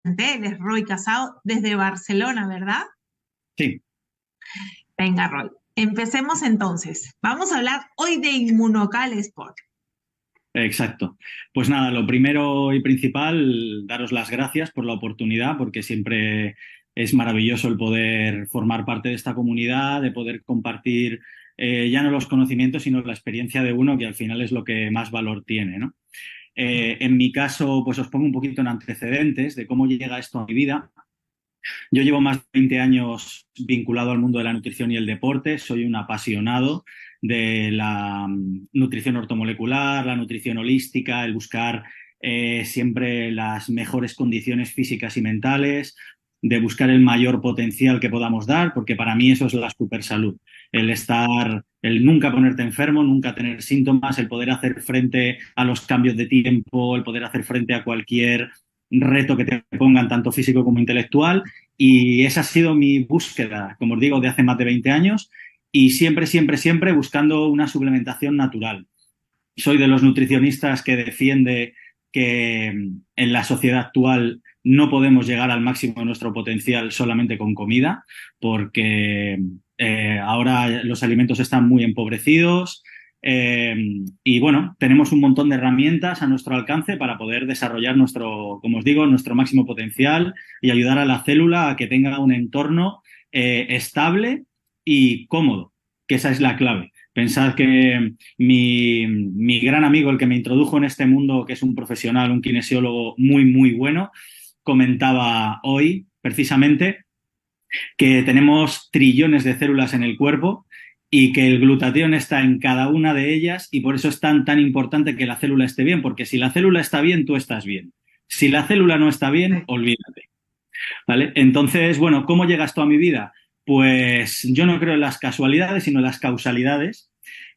Él es Roy Casado desde Barcelona, ¿verdad? Sí, Venga, Roy. Empecemos entonces. Vamos a hablar hoy de Inmunocal Sport. exacto. Pues nada, lo primero y principal, daros las gracias por la oportunidad, porque siempre es maravilloso el poder formar parte de esta comunidad, de poder compartir ya no los conocimientos, sino la experiencia de uno, que al final es lo que más valor tiene, ¿no? En mi caso, pues os pongo un poquito en antecedentes de cómo llega esto a mi vida. Yo llevo más de 20 años vinculado al mundo de la nutrición y el deporte. Soy un apasionado de la nutrición ortomolecular, la nutrición holística, el buscar siempre las mejores condiciones físicas y mentales, de buscar el mayor potencial que podamos dar, porque para mí eso es la supersalud. El nunca ponerte enfermo, nunca tener síntomas, el poder hacer frente a los cambios de tiempo, el poder hacer frente a cualquier reto que te pongan, tanto físico como intelectual. Y esa ha sido mi búsqueda, como os digo, de hace más de 20 años y siempre, siempre, siempre buscando una suplementación natural. Soy de los nutricionistas que defiende que en la sociedad actual no podemos llegar al máximo de nuestro potencial solamente con comida, porque ahora los alimentos están muy empobrecidos, eh, y bueno, tenemos un montón de herramientas a nuestro alcance para poder desarrollar nuestro, como os digo, nuestro máximo potencial y ayudar a la célula a que tenga un entorno estable y cómodo, que esa es la clave. Pensad que mi gran amigo, el que me introdujo en este mundo, que es un profesional, un kinesiólogo muy, muy bueno, comentaba hoy precisamente que tenemos trillones de células en el cuerpo y que el glutatión está en cada una de ellas y por eso es tan importante que la célula esté bien, porque si la célula está bien, tú estás bien. Si la célula no está bien, olvídate. ¿Vale? Entonces, bueno, ¿cómo llega esto a mi vida? Pues yo no creo en las casualidades, sino en las causalidades.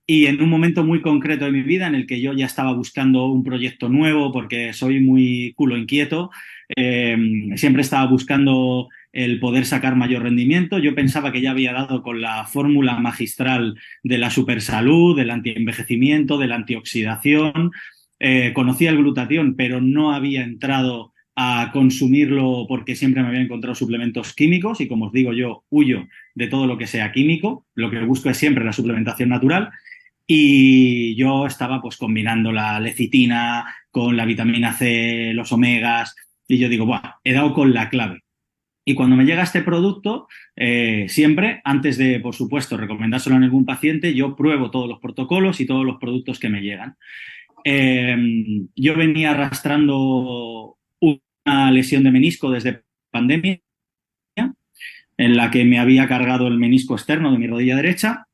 Y en un momento muy concreto de mi vida en el que yo ya estaba buscando un proyecto nuevo porque soy muy culo inquieto, eh, siempre estaba buscando el poder sacar mayor rendimiento. Yo pensaba que ya había dado con la fórmula magistral de la supersalud, del antienvejecimiento, de la antioxidación. Conocía el glutatión, pero no había entrado a consumirlo porque siempre me había encontrado suplementos químicos y como os digo yo huyo de todo lo que sea químico, lo que busco es siempre la suplementación natural y yo estaba pues combinando la lecitina con la vitamina C, los omegas y yo digo, Buah, he dado con la clave. Y cuando me llega este producto, siempre, antes de, por supuesto, recomendárselo a algún paciente, yo pruebo todos los protocolos y todos los productos que me llegan. Eh, yo venía arrastrando una lesión de menisco desde pandemia, en la que me había cargado el menisco externo de mi rodilla derecha.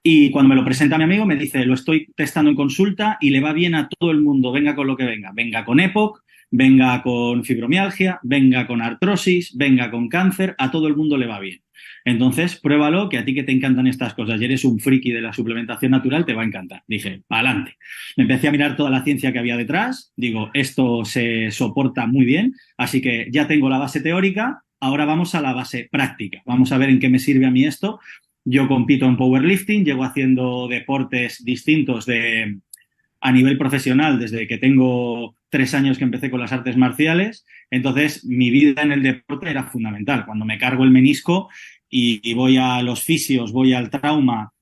Y cuando me lo presenta mi amigo, me dice, lo estoy testando en consulta y le va bien a todo el mundo, venga con lo que venga. Venga con EPOC, venga con fibromialgia, venga con artrosis, venga con cáncer, a todo el mundo le va bien. Entonces, pruébalo, que a ti que te encantan estas cosas y eres un friki de la suplementación natural, te va a encantar. Dije, adelante. Empecé a mirar toda la ciencia que había detrás. Digo, esto se soporta muy bien, así que ya tengo la base teórica, ahora vamos a la base práctica. Vamos a ver en qué me sirve a mí esto. Yo compito en powerlifting, llevo haciendo deportes distintos a nivel profesional desde que tengo 3 años que empecé con las artes marciales. Entonces, mi vida en el deporte era fundamental. Cuando me cargo el menisco y voy a los fisios, voy al trauma,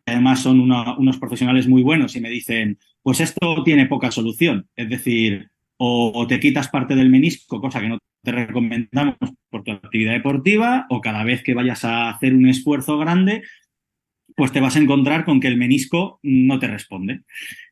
además son unos profesionales muy buenos y me dicen, pues esto tiene poca solución. Es decir, o te quitas parte del menisco, cosa que no te recomendamos por tu actividad deportiva, o cada vez que vayas a hacer un esfuerzo grande, pues te vas a encontrar con que el menisco no te responde.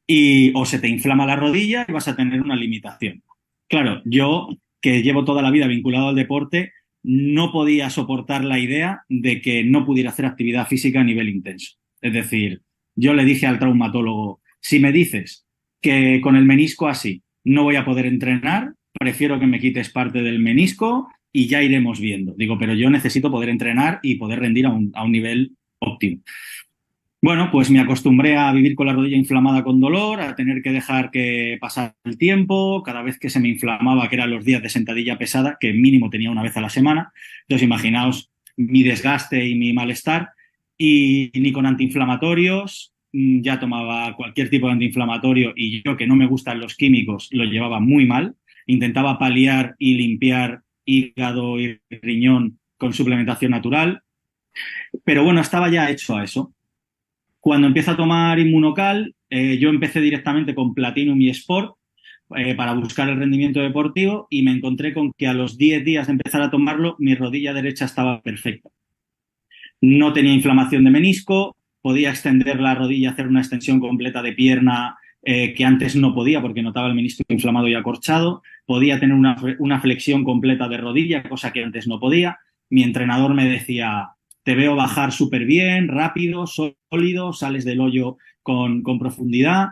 Y o se te inflama la rodilla y vas a tener una limitación. Claro, yo que llevo toda la vida vinculado al deporte, no podía soportar la idea de que no pudiera hacer actividad física a nivel intenso. Es decir, yo le dije al traumatólogo, si me dices que con el menisco así no voy a poder entrenar, prefiero que me quites parte del menisco y ya iremos viendo. Digo, pero yo necesito poder entrenar y poder rendir a un nivel óptimo. Bueno, pues me acostumbré a vivir con la rodilla inflamada con dolor, a tener que dejar que pasara el tiempo, cada vez que se me inflamaba, que eran los días de sentadilla pesada, que mínimo tenía una vez a la semana. Entonces, imaginaos mi desgaste y mi malestar. Y ni con antiinflamatorios, ya tomaba cualquier tipo de antiinflamatorio y yo, que no me gustan los químicos, lo llevaba muy mal. Intentaba paliar y limpiar hígado y riñón con suplementación natural, pero bueno, estaba ya hecho a eso. Cuando empiezo a tomar Inmunocal, yo empecé directamente con Platinum y Sport para buscar el rendimiento deportivo y me encontré con que a los 10 días de empezar a tomarlo, mi rodilla derecha estaba perfecta. No tenía inflamación de menisco, podía extender la rodilla, hacer una extensión completa de pierna que antes no podía porque notaba el menisco inflamado y acorchado, podía tener una flexión completa de rodilla, cosa que antes no podía. Mi entrenador me decía, te veo bajar súper bien, rápido, sólido, sales del hoyo con profundidad.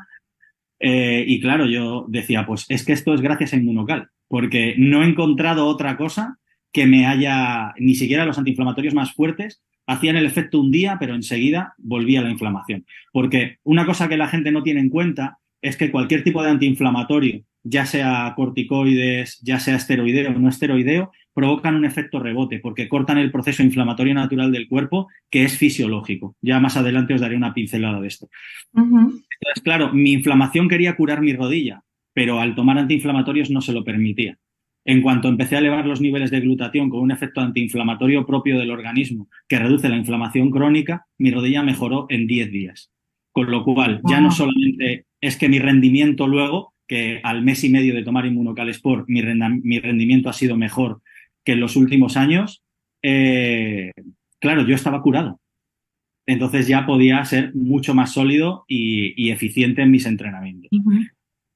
Y claro, yo decía, pues es que esto es gracias a Inmunocal, porque no he encontrado otra cosa que me haya, ni siquiera los antiinflamatorios más fuertes hacían el efecto un día, pero enseguida volvía la inflamación. Porque una cosa que la gente no tiene en cuenta es que cualquier tipo de antiinflamatorio, ya sea corticoides, ya sea esteroideo o no esteroideo, provocan un efecto rebote porque cortan el proceso inflamatorio natural del cuerpo, que es fisiológico. Ya más adelante os daré una pincelada de esto. Entonces, claro, mi inflamación quería curar mi rodilla, pero al tomar antiinflamatorios no se lo permitía. En cuanto empecé a elevar los niveles de glutatión con un efecto antiinflamatorio propio del organismo que reduce la inflamación crónica, mi rodilla mejoró en 10 días. Con lo cual, ya no solamente es que mi rendimiento luego, que al mes y medio de tomar Inmunocal Sport, mi rendimiento ha sido mejor que en los últimos años, claro, yo estaba curado. Entonces ya podía ser mucho más sólido y eficiente en mis entrenamientos.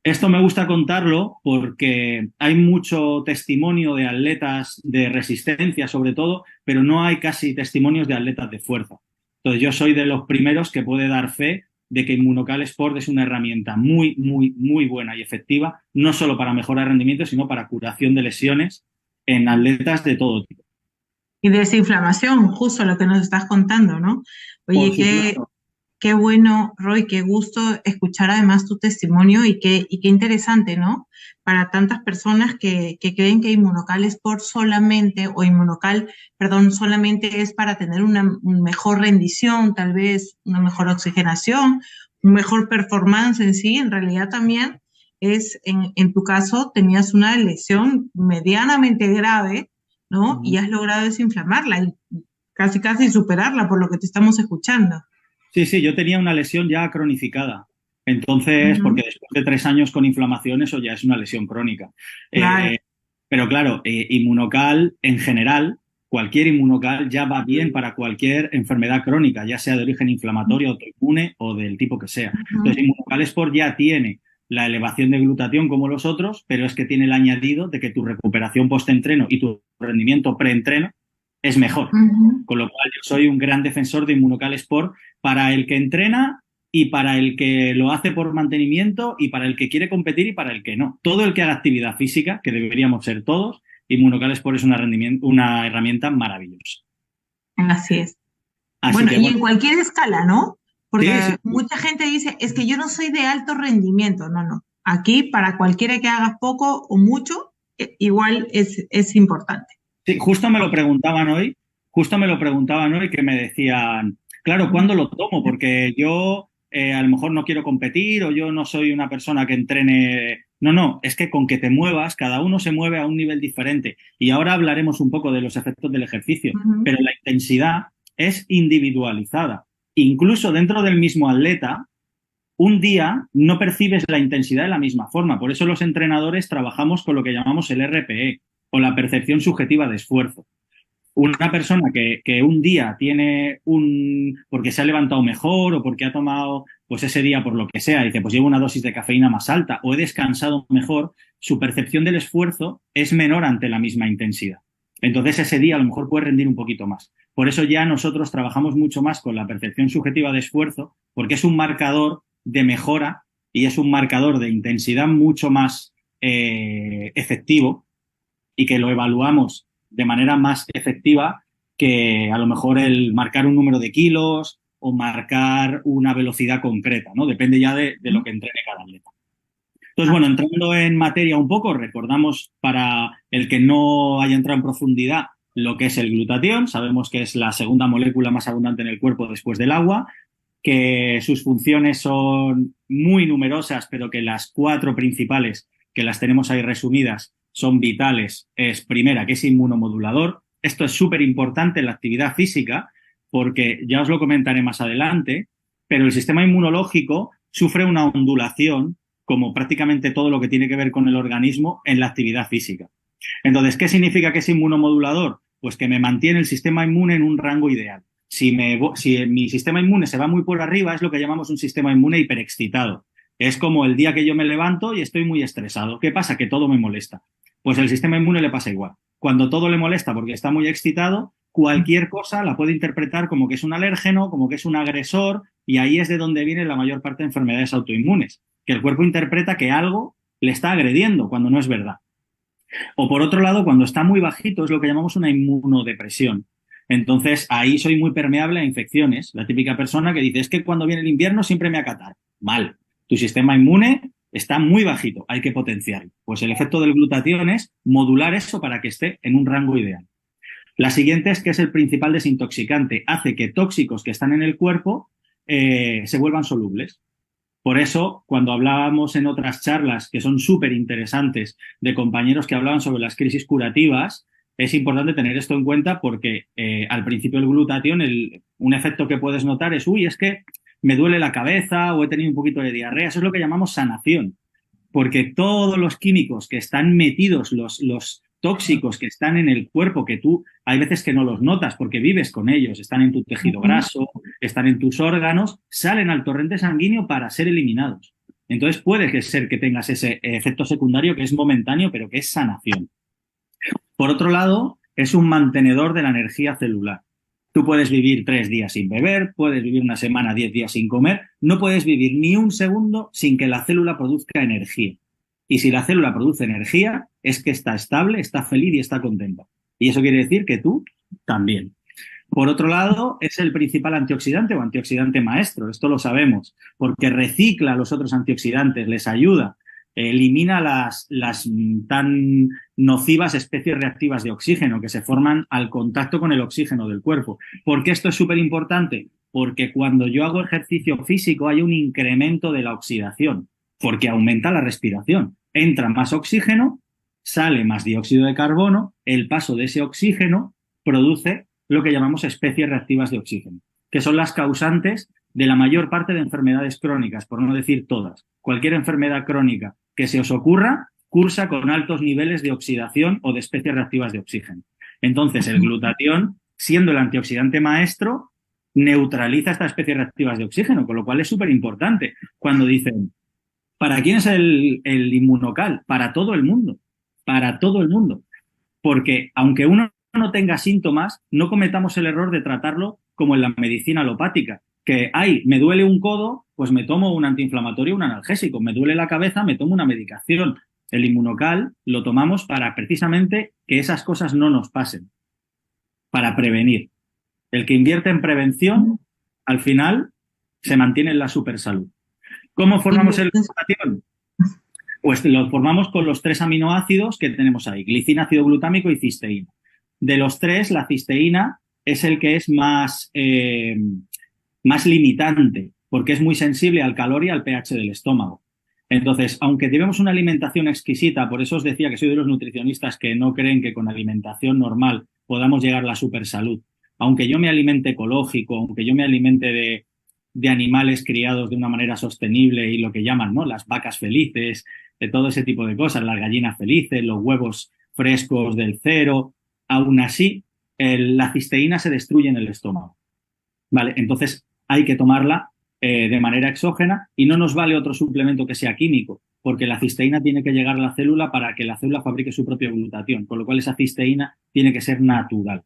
Esto me gusta contarlo porque hay mucho testimonio de atletas de resistencia, sobre todo, pero no hay casi testimonios de atletas de fuerza. Entonces yo soy de los primeros que puede dar fe de que Inmunocal Sport es una herramienta muy, muy, muy buena y efectiva, no solo para mejorar rendimiento, sino para curación de lesiones en atletas de todo tipo. Y desinflamación, justo lo que nos estás contando, ¿no? Oye, qué bueno, Roy, qué gusto escuchar además tu testimonio y qué interesante, ¿no? Para tantas personas que creen que Inmunocal Sport solamente, o Inmunocal, perdón, solamente es para tener una mejor rendición, tal vez una mejor oxigenación, un mejor performance en sí, en realidad también es, en tu caso, tenías una lesión medianamente grave, ¿no? Y has logrado desinflamarla y casi superarla por lo que te estamos escuchando. Sí, yo tenía una lesión ya cronificada. Entonces, porque después de 3 años con inflamación, eso ya es una lesión crónica. Claro. Pero claro, Inmunocal en general, cualquier Inmunocal ya va bien para cualquier enfermedad crónica, ya sea de origen inflamatorio, autoinmune o del tipo que sea. Entonces, Inmunocal Sport ya tiene la elevación de glutatión como los otros, pero es que tiene el añadido de que tu recuperación post-entreno y tu rendimiento pre-entreno es mejor. Con lo cual yo soy un gran defensor de Inmunocal Sport para el que entrena y para el que lo hace por mantenimiento y para el que quiere competir y para el que no. Todo el que haga actividad física, que deberíamos ser todos, Inmunocal Sport es una herramienta maravillosa. Así es. Bueno, y en cualquier escala, ¿no? Porque mucha gente dice, es que yo no soy de alto rendimiento. No. Aquí, para cualquiera que hagas poco o mucho, igual es importante. Sí, justo me lo preguntaban hoy que me decían, claro, ¿cuándo lo tomo? Porque yo a lo mejor no quiero competir o yo no soy una persona que entrene. No, es que con que te muevas, cada uno se mueve a un nivel diferente. Y ahora hablaremos un poco de los efectos del ejercicio, pero la intensidad es individualizada. Incluso dentro del mismo atleta, un día no percibes la intensidad de la misma forma. Por eso los entrenadores trabajamos con lo que llamamos el RPE o la percepción subjetiva de esfuerzo. Una persona que un día tiene porque se ha levantado mejor o porque ha tomado pues ese día por lo que sea, dice pues llevo una dosis de cafeína más alta o he descansado mejor, su percepción del esfuerzo es menor ante la misma intensidad. Entonces ese día a lo mejor puede rendir un poquito más. Por eso ya nosotros trabajamos mucho más con la percepción subjetiva de esfuerzo porque es un marcador de mejora y es un marcador de intensidad mucho más efectivo y que lo evaluamos de manera más efectiva que a lo mejor el marcar un número de kilos o marcar una velocidad concreta, ¿no? Depende ya de lo que entrene cada atleta. Entonces, bueno, entrando en materia un poco, recordamos para el que no haya entrado en profundidad lo que es el glutatión. Sabemos que es la segunda molécula más abundante en el cuerpo después del agua, que sus funciones son muy numerosas, pero que las 4 principales, que las tenemos ahí resumidas, son vitales es, primera, que es inmunomodulador. Esto es súper importante en la actividad física porque ya os lo comentaré más adelante, pero el sistema inmunológico sufre una ondulación como prácticamente todo lo que tiene que ver con el organismo en la actividad física. Entonces, ¿qué significa que es inmunomodulador? Pues que me mantiene el sistema inmune en un rango ideal. Si mi sistema inmune se va muy por arriba, es lo que llamamos un sistema inmune hiperexcitado. Es como el día que yo me levanto y estoy muy estresado. ¿Qué pasa? Que todo me molesta. Pues el sistema inmune le pasa igual. Cuando todo le molesta porque está muy excitado, cualquier cosa la puede interpretar como que es un alérgeno, como que es un agresor, y ahí es de donde viene la mayor parte de enfermedades autoinmunes, que el cuerpo interpreta que algo le está agrediendo cuando no es verdad. O por otro lado, cuando está muy bajito es lo que llamamos una inmunodepresión. Entonces, ahí soy muy permeable a infecciones. La típica persona que dice, es que cuando viene el invierno siempre me acatar. Mal. Tu sistema inmune está muy bajito, hay que potenciarlo. Pues el efecto del glutatión es modular eso para que esté en un rango ideal. La siguiente es que es el principal desintoxicante. Hace que tóxicos que están en el cuerpo se vuelvan solubles. Por eso, cuando hablábamos en otras charlas que son súper interesantes de compañeros que hablaban sobre las crisis curativas, es importante tener esto en cuenta porque al principio del glutatión un efecto que puedes notar es, uy, es que me duele la cabeza o he tenido un poquito de diarrea. Eso es lo que llamamos sanación, porque todos los químicos que están metidos, los tóxicos que están en el cuerpo, que tú hay veces que no los notas porque vives con ellos, están en tu tejido graso, están en tus órganos, salen al torrente sanguíneo para ser eliminados. Entonces puede ser que tengas ese efecto secundario que es momentáneo, pero que es sanación. Por otro lado, es un mantenedor de la energía celular. Tú puedes vivir 3 días sin beber, puedes vivir una semana, 10 días sin comer, no puedes vivir ni un segundo sin que la célula produzca energía. Y si la célula produce energía, es que está estable, está feliz y está contenta. Y eso quiere decir que tú también. Por otro lado, es el principal antioxidante o antioxidante maestro, esto lo sabemos, porque recicla a los otros antioxidantes, les ayuda, elimina las tan nocivas especies reactivas de oxígeno que se forman al contacto con el oxígeno del cuerpo. ¿Por qué esto es súper importante? Porque cuando yo hago ejercicio físico hay un incremento de la oxidación, porque aumenta la respiración. Entra más oxígeno, sale más dióxido de carbono, el paso de ese oxígeno produce lo que llamamos especies reactivas de oxígeno, que son las causantes de la mayor parte de enfermedades crónicas, por no decir todas. Cualquier enfermedad crónica que se os ocurra cursa con altos niveles de oxidación o de especies reactivas de oxígeno. Entonces, el glutatión, siendo el antioxidante maestro, neutraliza estas especies reactivas de oxígeno, con lo cual es súper importante. Cuando dicen, ¿para quién es el inmunocal? Para todo el mundo. Para todo el mundo. Porque aunque uno no tenga síntomas, no cometamos el error de tratarlo como en la medicina alopática, que, ay, me duele un codo, pues me tomo un antiinflamatorio, un analgésico, me duele la cabeza, me tomo una medicación. El inmunocal lo tomamos para precisamente que esas cosas no nos pasen, para prevenir. El que invierte en prevención, al final, se mantiene en la supersalud. ¿Cómo formamos el glutatión? Pues lo formamos con los 3 aminoácidos que tenemos ahí, glicina, ácido glutámico y cisteína. De los 3, la cisteína es el que es más limitante, porque es muy sensible al calor y al pH del estómago. Entonces, aunque llevemos una alimentación exquisita, por eso os decía que soy de los nutricionistas que no creen que con alimentación normal podamos llegar a la supersalud. Aunque yo me alimente ecológico, aunque yo me alimente de animales criados de una manera sostenible y lo que llaman, ¿no?, las vacas felices, de todo ese tipo de cosas, las gallinas felices, los huevos frescos del cero, aún así la cisteína se destruye en el estómago. ¿Vale? Entonces hay que tomarla de manera exógena y no nos vale otro suplemento que sea químico, porque la cisteína tiene que llegar a la célula para que la célula fabrique su propio glutatión, con lo cual esa cisteína tiene que ser natural.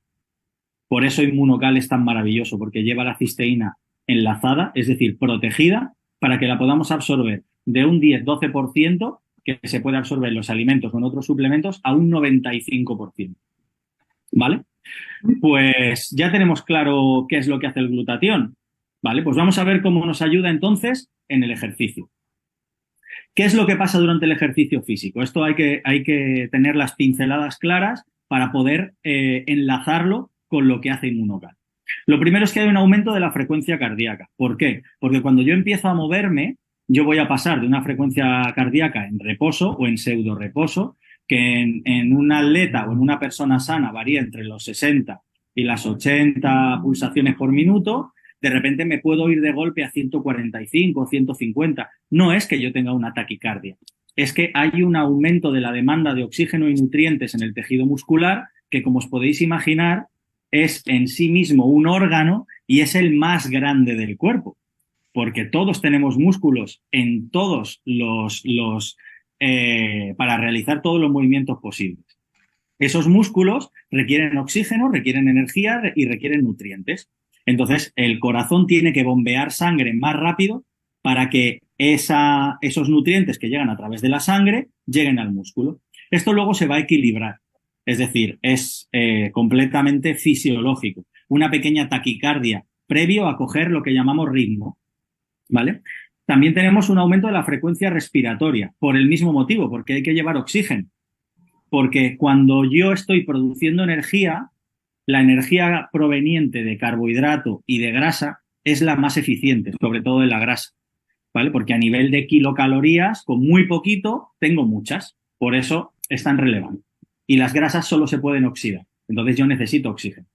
Por eso Inmunocal es tan maravilloso, porque lleva la cisteína enlazada, es decir, protegida, para que la podamos absorber de un 10-12% que se puede absorber en los alimentos o en otros suplementos a un 95%. ¿Vale? Pues ya tenemos claro qué es lo que hace el glutatión. ¿Vale? Pues vamos a ver cómo nos ayuda entonces en el ejercicio. ¿Qué es lo que pasa durante el ejercicio físico? Esto hay que tener las pinceladas claras para poder enlazarlo con lo que hace Inmunocal. Lo primero es que hay un aumento de la frecuencia cardíaca. ¿Por qué? Porque cuando yo empiezo a moverme, yo voy a pasar de una frecuencia cardíaca en reposo o en pseudo reposo, que en un atleta o en una persona sana varía entre los 60 y las 80 pulsaciones por minuto, de repente me puedo ir de golpe a 145, 150. No es que yo tenga una taquicardia, es que hay un aumento de la demanda de oxígeno y nutrientes en el tejido muscular que, como os podéis imaginar, es en sí mismo un órgano y es el más grande del cuerpo, porque todos tenemos músculos en todos para realizar todos los movimientos posibles. Esos músculos requieren oxígeno, requieren energía y requieren nutrientes. Entonces, el corazón tiene que bombear sangre más rápido para que esos nutrientes que llegan a través de la sangre lleguen al músculo. Esto luego se va a equilibrar, es decir, es completamente fisiológico. Una pequeña taquicardia previo a coger lo que llamamos ritmo, ¿vale? También tenemos un aumento de la frecuencia respiratoria, por el mismo motivo, porque hay que llevar oxígeno. Porque cuando yo estoy produciendo energía, la energía proveniente de carbohidrato y de grasa es la más eficiente, sobre todo de la grasa, ¿vale? Porque a nivel de kilocalorías, con muy poquito, tengo muchas. Por eso es tan relevante. Y las grasas solo se pueden oxidar. Entonces yo necesito oxígeno.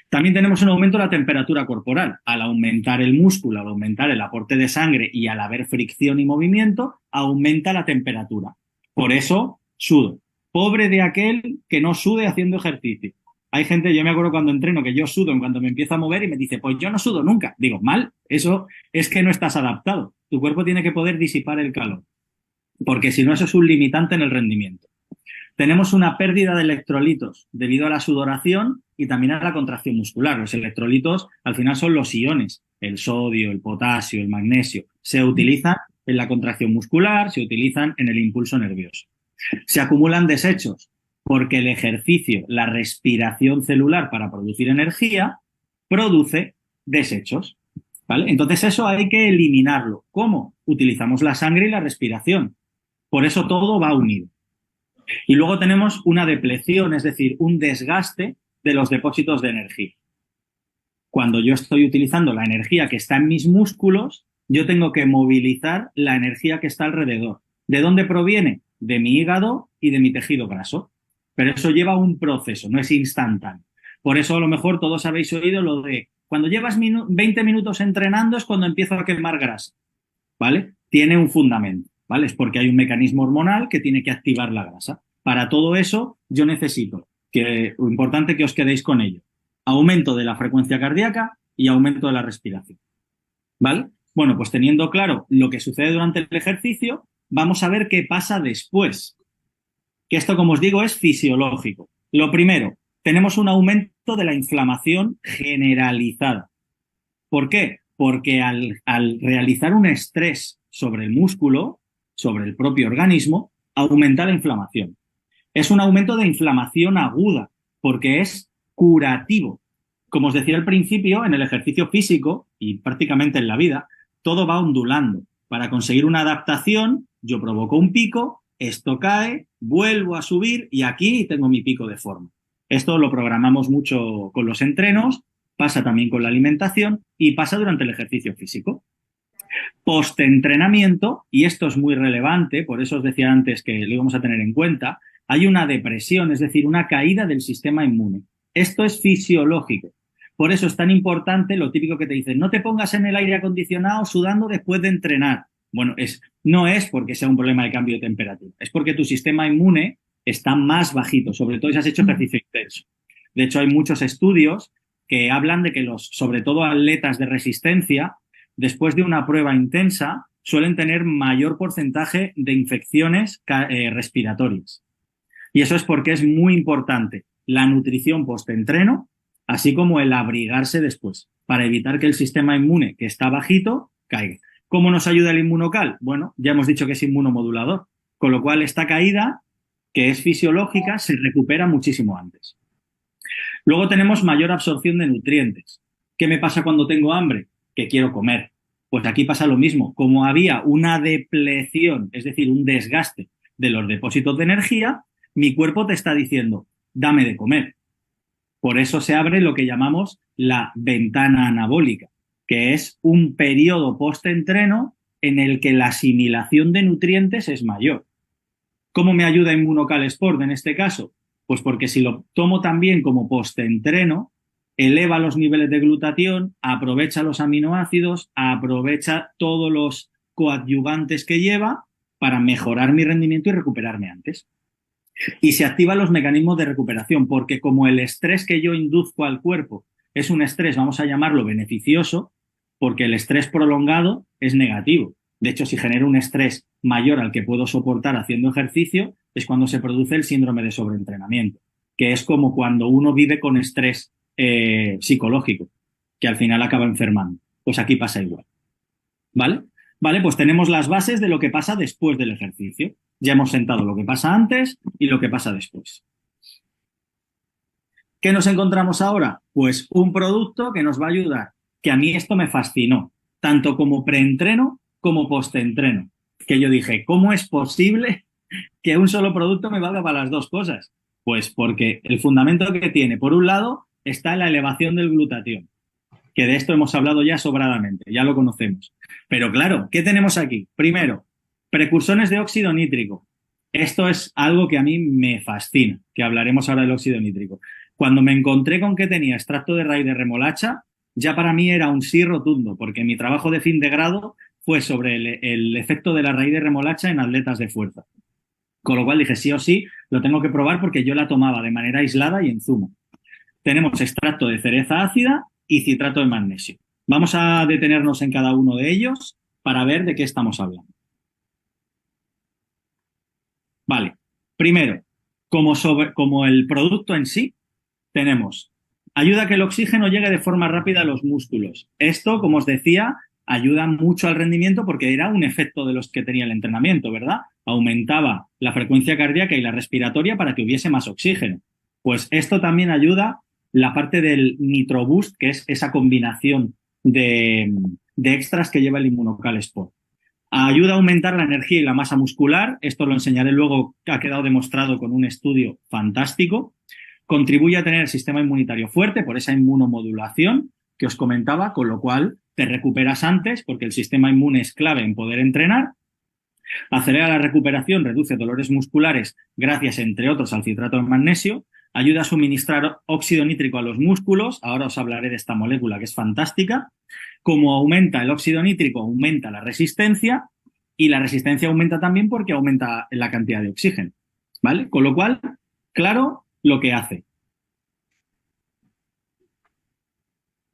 También tenemos un aumento de la temperatura corporal. Al aumentar el músculo, al aumentar el aporte de sangre y al haber fricción y movimiento, aumenta la temperatura. Por eso sudo. Pobre de aquel que no sude haciendo ejercicio. Hay gente, yo me acuerdo cuando entreno, que yo sudo en cuanto me empiezo a mover y me dice, pues yo no sudo nunca. Digo, mal, eso es que no estás adaptado. Tu cuerpo tiene que poder disipar el calor, porque si no, eso es un limitante en el rendimiento. Tenemos una pérdida de electrolitos debido a la sudoración y también a la contracción muscular. Los electrolitos al final son los iones, el sodio, el potasio, el magnesio. Se utilizan en la contracción muscular, se utilizan en el impulso nervioso. Se acumulan desechos porque el ejercicio, la respiración celular para producir energía, produce desechos, ¿vale? Entonces eso hay que eliminarlo. ¿Cómo? Utilizamos la sangre y la respiración. Por eso todo va unido. Y luego tenemos una depleción, es decir, un desgaste de los depósitos de energía. Cuando yo estoy utilizando la energía que está en mis músculos, yo tengo que movilizar la energía que está alrededor. ¿De dónde proviene? De mi hígado y de mi tejido graso. Pero eso lleva un proceso, no es instantáneo. Por eso a lo mejor todos habéis oído lo de cuando llevas 20 minutos entrenando es cuando empiezo a quemar grasa, ¿vale? Tiene un fundamento, ¿vale? Es porque hay un mecanismo hormonal que tiene que activar la grasa. Para todo eso yo necesito lo importante que os quedéis con ello. Aumento de la frecuencia cardíaca y aumento de la respiración, ¿vale? Bueno, pues teniendo claro lo que sucede durante el ejercicio, vamos a ver qué pasa después. Que esto, como os digo, es fisiológico. Lo primero, tenemos un aumento de la inflamación generalizada. ¿Por qué? Porque al realizar un estrés sobre el músculo, sobre el propio organismo, aumenta la inflamación. Es un aumento de inflamación aguda, porque es curativo. Como os decía al principio, en el ejercicio físico y prácticamente en la vida, todo va ondulando. Para conseguir una adaptación, yo provoco un pico, esto cae, vuelvo a subir y aquí tengo mi pico de forma. Esto lo programamos mucho con los entrenos, pasa también con la alimentación y pasa durante el ejercicio físico. Post-entrenamiento, y esto es muy relevante, por eso os decía antes que lo íbamos a tener en cuenta, hay una depresión, es decir, una caída del sistema inmune. Esto es fisiológico. Por eso es tan importante lo típico que te dicen, no te pongas en el aire acondicionado sudando después de entrenar. Bueno, no es porque sea un problema de cambio de temperatura, es porque tu sistema inmune está más bajito, sobre todo si has hecho ejercicio intenso. De hecho, hay muchos estudios que hablan de que sobre todo atletas de resistencia, después de una prueba intensa, suelen tener mayor porcentaje de infecciones respiratorias. Y eso es porque es muy importante la nutrición post-entreno, así como el abrigarse después, para evitar que el sistema inmune, que está bajito, caiga. ¿Cómo nos ayuda el inmunocal? Bueno, ya hemos dicho que es inmunomodulador, con lo cual esta caída, que es fisiológica, se recupera muchísimo antes. Luego tenemos mayor absorción de nutrientes. ¿Qué me pasa cuando tengo hambre? Que quiero comer. Pues aquí pasa lo mismo. Como había una depleción, es decir, un desgaste de los depósitos de energía, mi cuerpo te está diciendo, dame de comer. Por eso se abre lo que llamamos la ventana anabólica, que es un periodo post-entreno en el que la asimilación de nutrientes es mayor. ¿Cómo me ayuda Inmunocal Sport en este caso? Pues porque si lo tomo también como postentreno, eleva los niveles de glutatión, aprovecha los aminoácidos, aprovecha todos los coadyuvantes que lleva para mejorar mi rendimiento y recuperarme antes. Y se activan los mecanismos de recuperación, porque como el estrés que yo induzco al cuerpo es un estrés, vamos a llamarlo beneficioso, porque el estrés prolongado es negativo. De hecho, si genero un estrés mayor al que puedo soportar haciendo ejercicio, es cuando se produce el síndrome de sobreentrenamiento, que es como cuando uno vive con estrés psicológico, que al final acaba enfermando. Pues aquí pasa igual. ¿Vale? Vale, pues tenemos las bases de lo que pasa después del ejercicio. Ya hemos sentado lo que pasa antes y lo que pasa después. ¿Qué nos encontramos ahora? Pues un producto que nos va a ayudar, que a mí esto me fascinó, tanto como preentreno como postentreno. Que yo dije, ¿cómo es posible que un solo producto me valga para las dos cosas? Pues porque el fundamento que tiene, por un lado, está la elevación del glutatión, que de esto hemos hablado ya sobradamente, ya lo conocemos. Pero claro, ¿qué tenemos aquí? Primero, precursores de óxido nítrico. Esto es algo que a mí me fascina, que hablaremos ahora del óxido nítrico. Cuando me encontré con que tenía extracto de raíz de remolacha, ya para mí era un sí rotundo, porque mi trabajo de fin de grado fue sobre el efecto de la raíz de remolacha en atletas de fuerza. Con lo cual dije, sí o sí, lo tengo que probar porque yo la tomaba de manera aislada y en zumo. Tenemos extracto de cereza ácida y citrato de magnesio. Vamos a detenernos en cada uno de ellos para ver de qué estamos hablando. Vale, primero, como el producto en sí, tenemos ayuda a que el oxígeno llegue de forma rápida a los músculos. Esto, como os decía, ayuda mucho al rendimiento porque era un efecto de los que tenía el entrenamiento, ¿verdad? Aumentaba la frecuencia cardíaca y la respiratoria para que hubiese más oxígeno. Pues esto también ayuda la parte del NitroBoost, que es esa combinación de extras que lleva el Inmunocal Sport. Ayuda a aumentar la energía y la masa muscular. Esto lo enseñaré luego, que ha quedado demostrado con un estudio fantástico. Contribuye a tener el sistema inmunitario fuerte por esa inmunomodulación que os comentaba, con lo cual te recuperas antes porque el sistema inmune es clave en poder entrenar. Acelera la recuperación, reduce dolores musculares gracias, entre otros, al citrato de magnesio. Ayuda a suministrar óxido nítrico a los músculos. Ahora os hablaré de esta molécula que es fantástica. Como aumenta el óxido nítrico, aumenta la resistencia y la resistencia aumenta también porque aumenta la cantidad de oxígeno. ¿Vale? Con lo cual, claro lo que hace.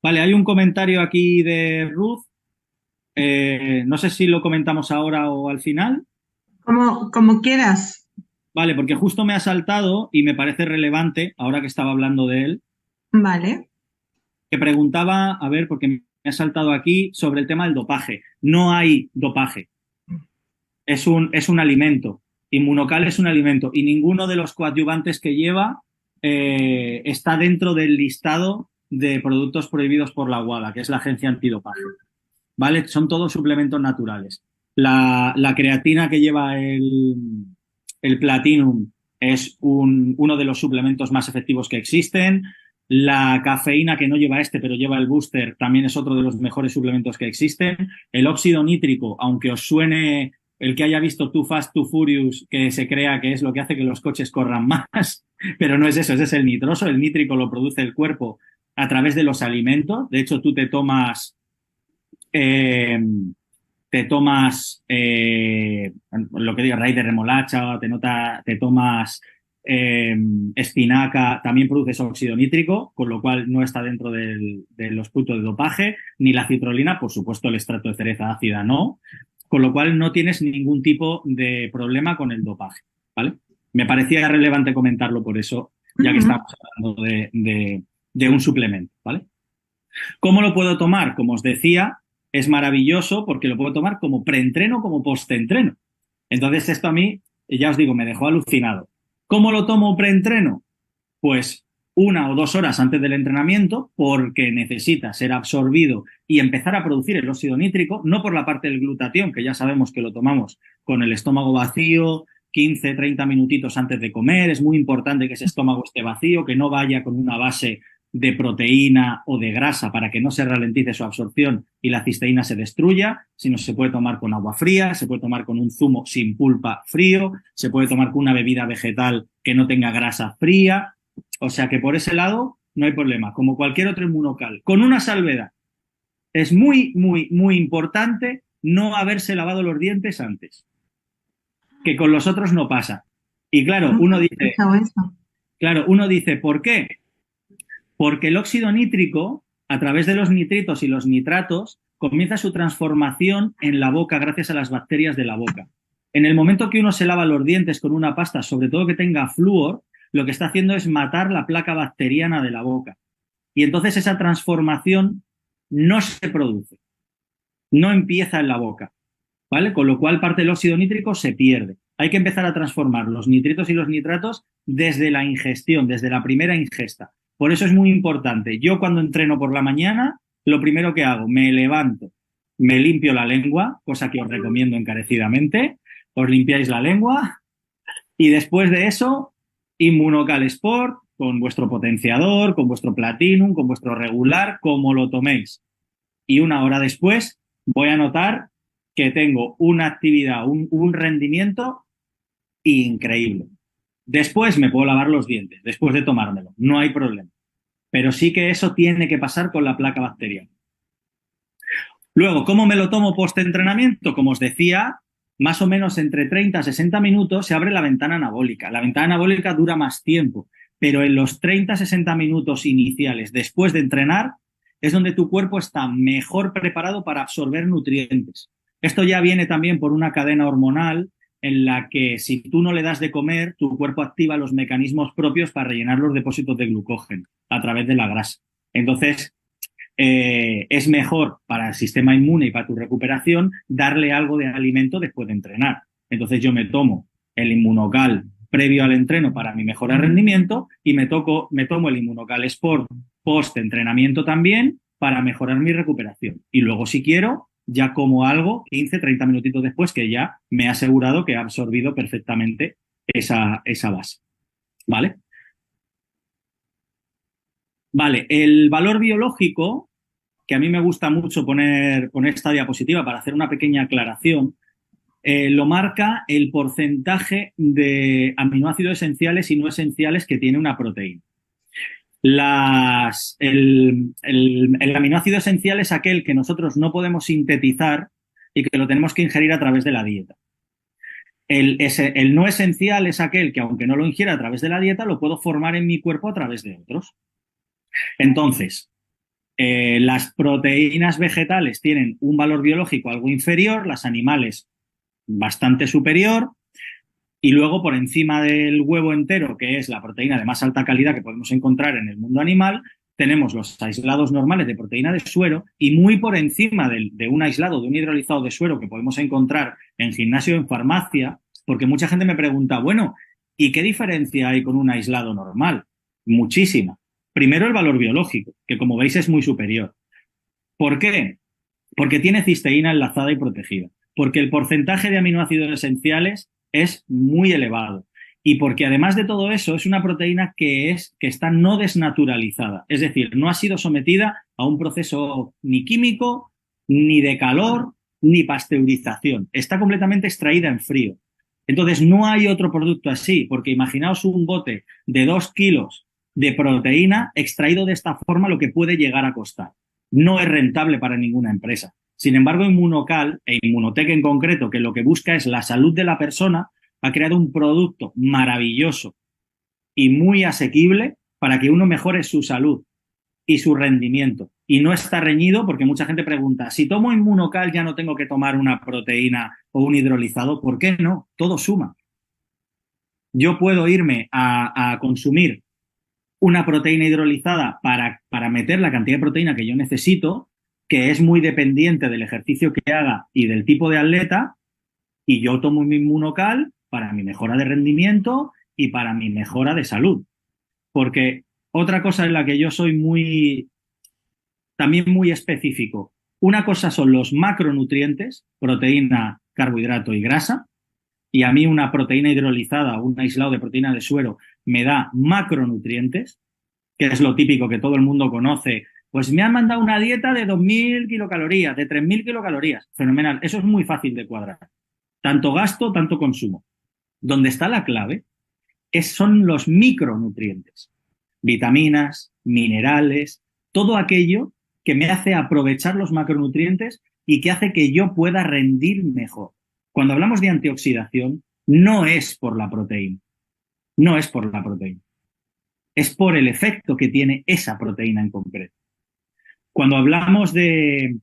Vale, hay un comentario aquí de Ruth. No sé si lo comentamos ahora o al final. Como quieras. Vale, porque justo me ha saltado y me parece relevante, ahora que estaba hablando de él. Vale. Que preguntaba, a ver, porque me ha saltado aquí, sobre el tema del dopaje. No hay dopaje. Es un alimento. Inmunocal es un alimento y ninguno de los coadyuvantes que lleva está dentro del listado de productos prohibidos por la WADA, que es la agencia antidopaje. ¿Vale? Son todos suplementos naturales. La creatina que lleva el Platinum es uno de los suplementos más efectivos que existen. La cafeína que no lleva pero lleva el Booster, también es otro de los mejores suplementos que existen. El óxido nítrico, aunque os suene el que haya visto Too Fast, Too Furious, que se crea que es lo que hace que los coches corran más, pero no es eso, ese es el nitroso. El nítrico lo produce el cuerpo a través de los alimentos. De hecho, tú te tomas lo que digo, raíz de remolacha, te tomas espinaca, también produces óxido nítrico, con lo cual no está dentro de los puntos de dopaje, ni la citrulina, por supuesto el extracto de cereza ácida no, con lo cual no tienes ningún tipo de problema con el dopaje, ¿vale? Me parecía relevante comentarlo por eso, ya que estamos hablando de un suplemento, ¿vale? ¿Cómo lo puedo tomar? Como os decía, es maravilloso porque lo puedo tomar como preentreno, como postentreno. Entonces esto a mí, ya os digo, me dejó alucinado. ¿Cómo lo tomo preentreno? Pues 1 o 2 horas antes del entrenamiento, porque necesita ser absorbido y empezar a producir el óxido nítrico, no por la parte del glutatión, que ya sabemos que lo tomamos con el estómago vacío, 15, 30 minutitos antes de comer. Es muy importante que ese estómago esté vacío, que no vaya con una base de proteína o de grasa para que no se ralentice su absorción y la cisteína se destruya, sino se puede tomar con agua fría, se puede tomar con un zumo sin pulpa frío, se puede tomar con una bebida vegetal que no tenga grasa fría. O sea que por ese lado no hay problema, como cualquier otro inmunocal. Con una salvedad. Es muy, muy, muy importante no haberse lavado los dientes antes, que con los otros no pasa. Y claro, uno dice, ¿por qué? Porque el óxido nítrico, a través de los nitritos y los nitratos, comienza su transformación en la boca gracias a las bacterias de la boca. En el momento que uno se lava los dientes con una pasta, sobre todo que tenga flúor, lo que está haciendo es matar la placa bacteriana de la boca. Y entonces esa transformación no se produce, no empieza en la boca, ¿vale? Con lo cual parte del óxido nítrico se pierde. Hay que empezar a transformar los nitritos y los nitratos desde la ingestión, desde la primera ingesta. Por eso es muy importante. Yo cuando entreno por la mañana, lo primero que hago, me levanto, me limpio la lengua, cosa que os recomiendo encarecidamente. Os limpiáis la lengua y después de eso, Inmunocal Sport, con vuestro potenciador, con vuestro Platinum, con vuestro regular, como lo toméis. Y una hora después voy a notar que tengo una actividad, un rendimiento increíble. Después me puedo lavar los dientes, después de tomármelo, no hay problema. Pero sí que eso tiene que pasar con la placa bacteriana. Luego, ¿cómo me lo tomo post-entrenamiento? Como os decía, más o menos entre 30 a 60 minutos se abre la ventana anabólica. La ventana anabólica dura más tiempo, pero en los 30 a 60 minutos iniciales después de entrenar es donde tu cuerpo está mejor preparado para absorber nutrientes. Esto ya viene también por una cadena hormonal en la que si tú no le das de comer, tu cuerpo activa los mecanismos propios para rellenar los depósitos de glucógeno a través de la grasa. Entonces, es mejor para el sistema inmune y para tu recuperación darle algo de alimento después de entrenar. Entonces yo me tomo el Inmunocal previo al entreno para mi mejor rendimiento y me tomo el Inmunocal Sport post-entrenamiento también para mejorar mi recuperación. Y luego, si quiero, ya como algo 15, 30 minutitos después que ya me he asegurado que he absorbido perfectamente esa base. ¿Vale? Vale, el valor biológico, que a mí me gusta mucho poner esta diapositiva para hacer una pequeña aclaración, lo marca el porcentaje de aminoácidos esenciales y no esenciales que tiene una proteína. El aminoácido esencial es aquel que nosotros no podemos sintetizar y que lo tenemos que ingerir a través de la dieta. El no esencial es aquel que, aunque no lo ingiera a través de la dieta, lo puedo formar en mi cuerpo a través de otros. Entonces, las proteínas vegetales tienen un valor biológico algo inferior, las animales bastante superior, y luego por encima del huevo entero, que es la proteína de más alta calidad que podemos encontrar en el mundo animal, tenemos los aislados normales de proteína de suero y muy por encima de un aislado, de un hidrolizado de suero que podemos encontrar en gimnasio o en farmacia, porque mucha gente me pregunta, bueno, ¿y qué diferencia hay con un aislado normal? Muchísima. Primero, el valor biológico, que como veis es muy superior. ¿Por qué? Porque tiene cisteína enlazada y protegida. Porque el porcentaje de aminoácidos esenciales es muy elevado. Y porque además de todo eso es una proteína que está no desnaturalizada. Es decir, no ha sido sometida a un proceso ni químico, ni de calor, ni pasteurización. Está completamente extraída en frío. Entonces no hay otro producto así, porque imaginaos un bote de 2 kilos de proteína extraído de esta forma, lo que puede llegar a costar. No es rentable para ninguna empresa. Sin embargo, Inmunocal e Inmunotec en concreto, que lo que busca es la salud de la persona, ha creado un producto maravilloso y muy asequible para que uno mejore su salud y su rendimiento. Y no está reñido porque mucha gente pregunta, si tomo Inmunocal ya no tengo que tomar una proteína o un hidrolizado. ¿Por qué no? Todo suma. Yo puedo irme a consumir una proteína hidrolizada para meter la cantidad de proteína que yo necesito, que es muy dependiente del ejercicio que haga y del tipo de atleta, y yo tomo mi Inmunocal para mi mejora de rendimiento y para mi mejora de salud. Porque otra cosa en la que yo soy también muy específico, una cosa son los macronutrientes, proteína, carbohidrato y grasa, y a mí una proteína hidrolizada o un aislado de proteína de suero me da macronutrientes, que es lo típico que todo el mundo conoce. Pues me han mandado una dieta de 2.000 kilocalorías, de 3.000 kilocalorías. Fenomenal. Eso es muy fácil de cuadrar. Tanto gasto, tanto consumo. Donde está la clave son los micronutrientes. Vitaminas, minerales, todo aquello que me hace aprovechar los macronutrientes y que hace que yo pueda rendir mejor. Cuando hablamos de antioxidación, no es por la proteína. No es por la proteína. Es por el efecto que tiene esa proteína en concreto. Cuando hablamos de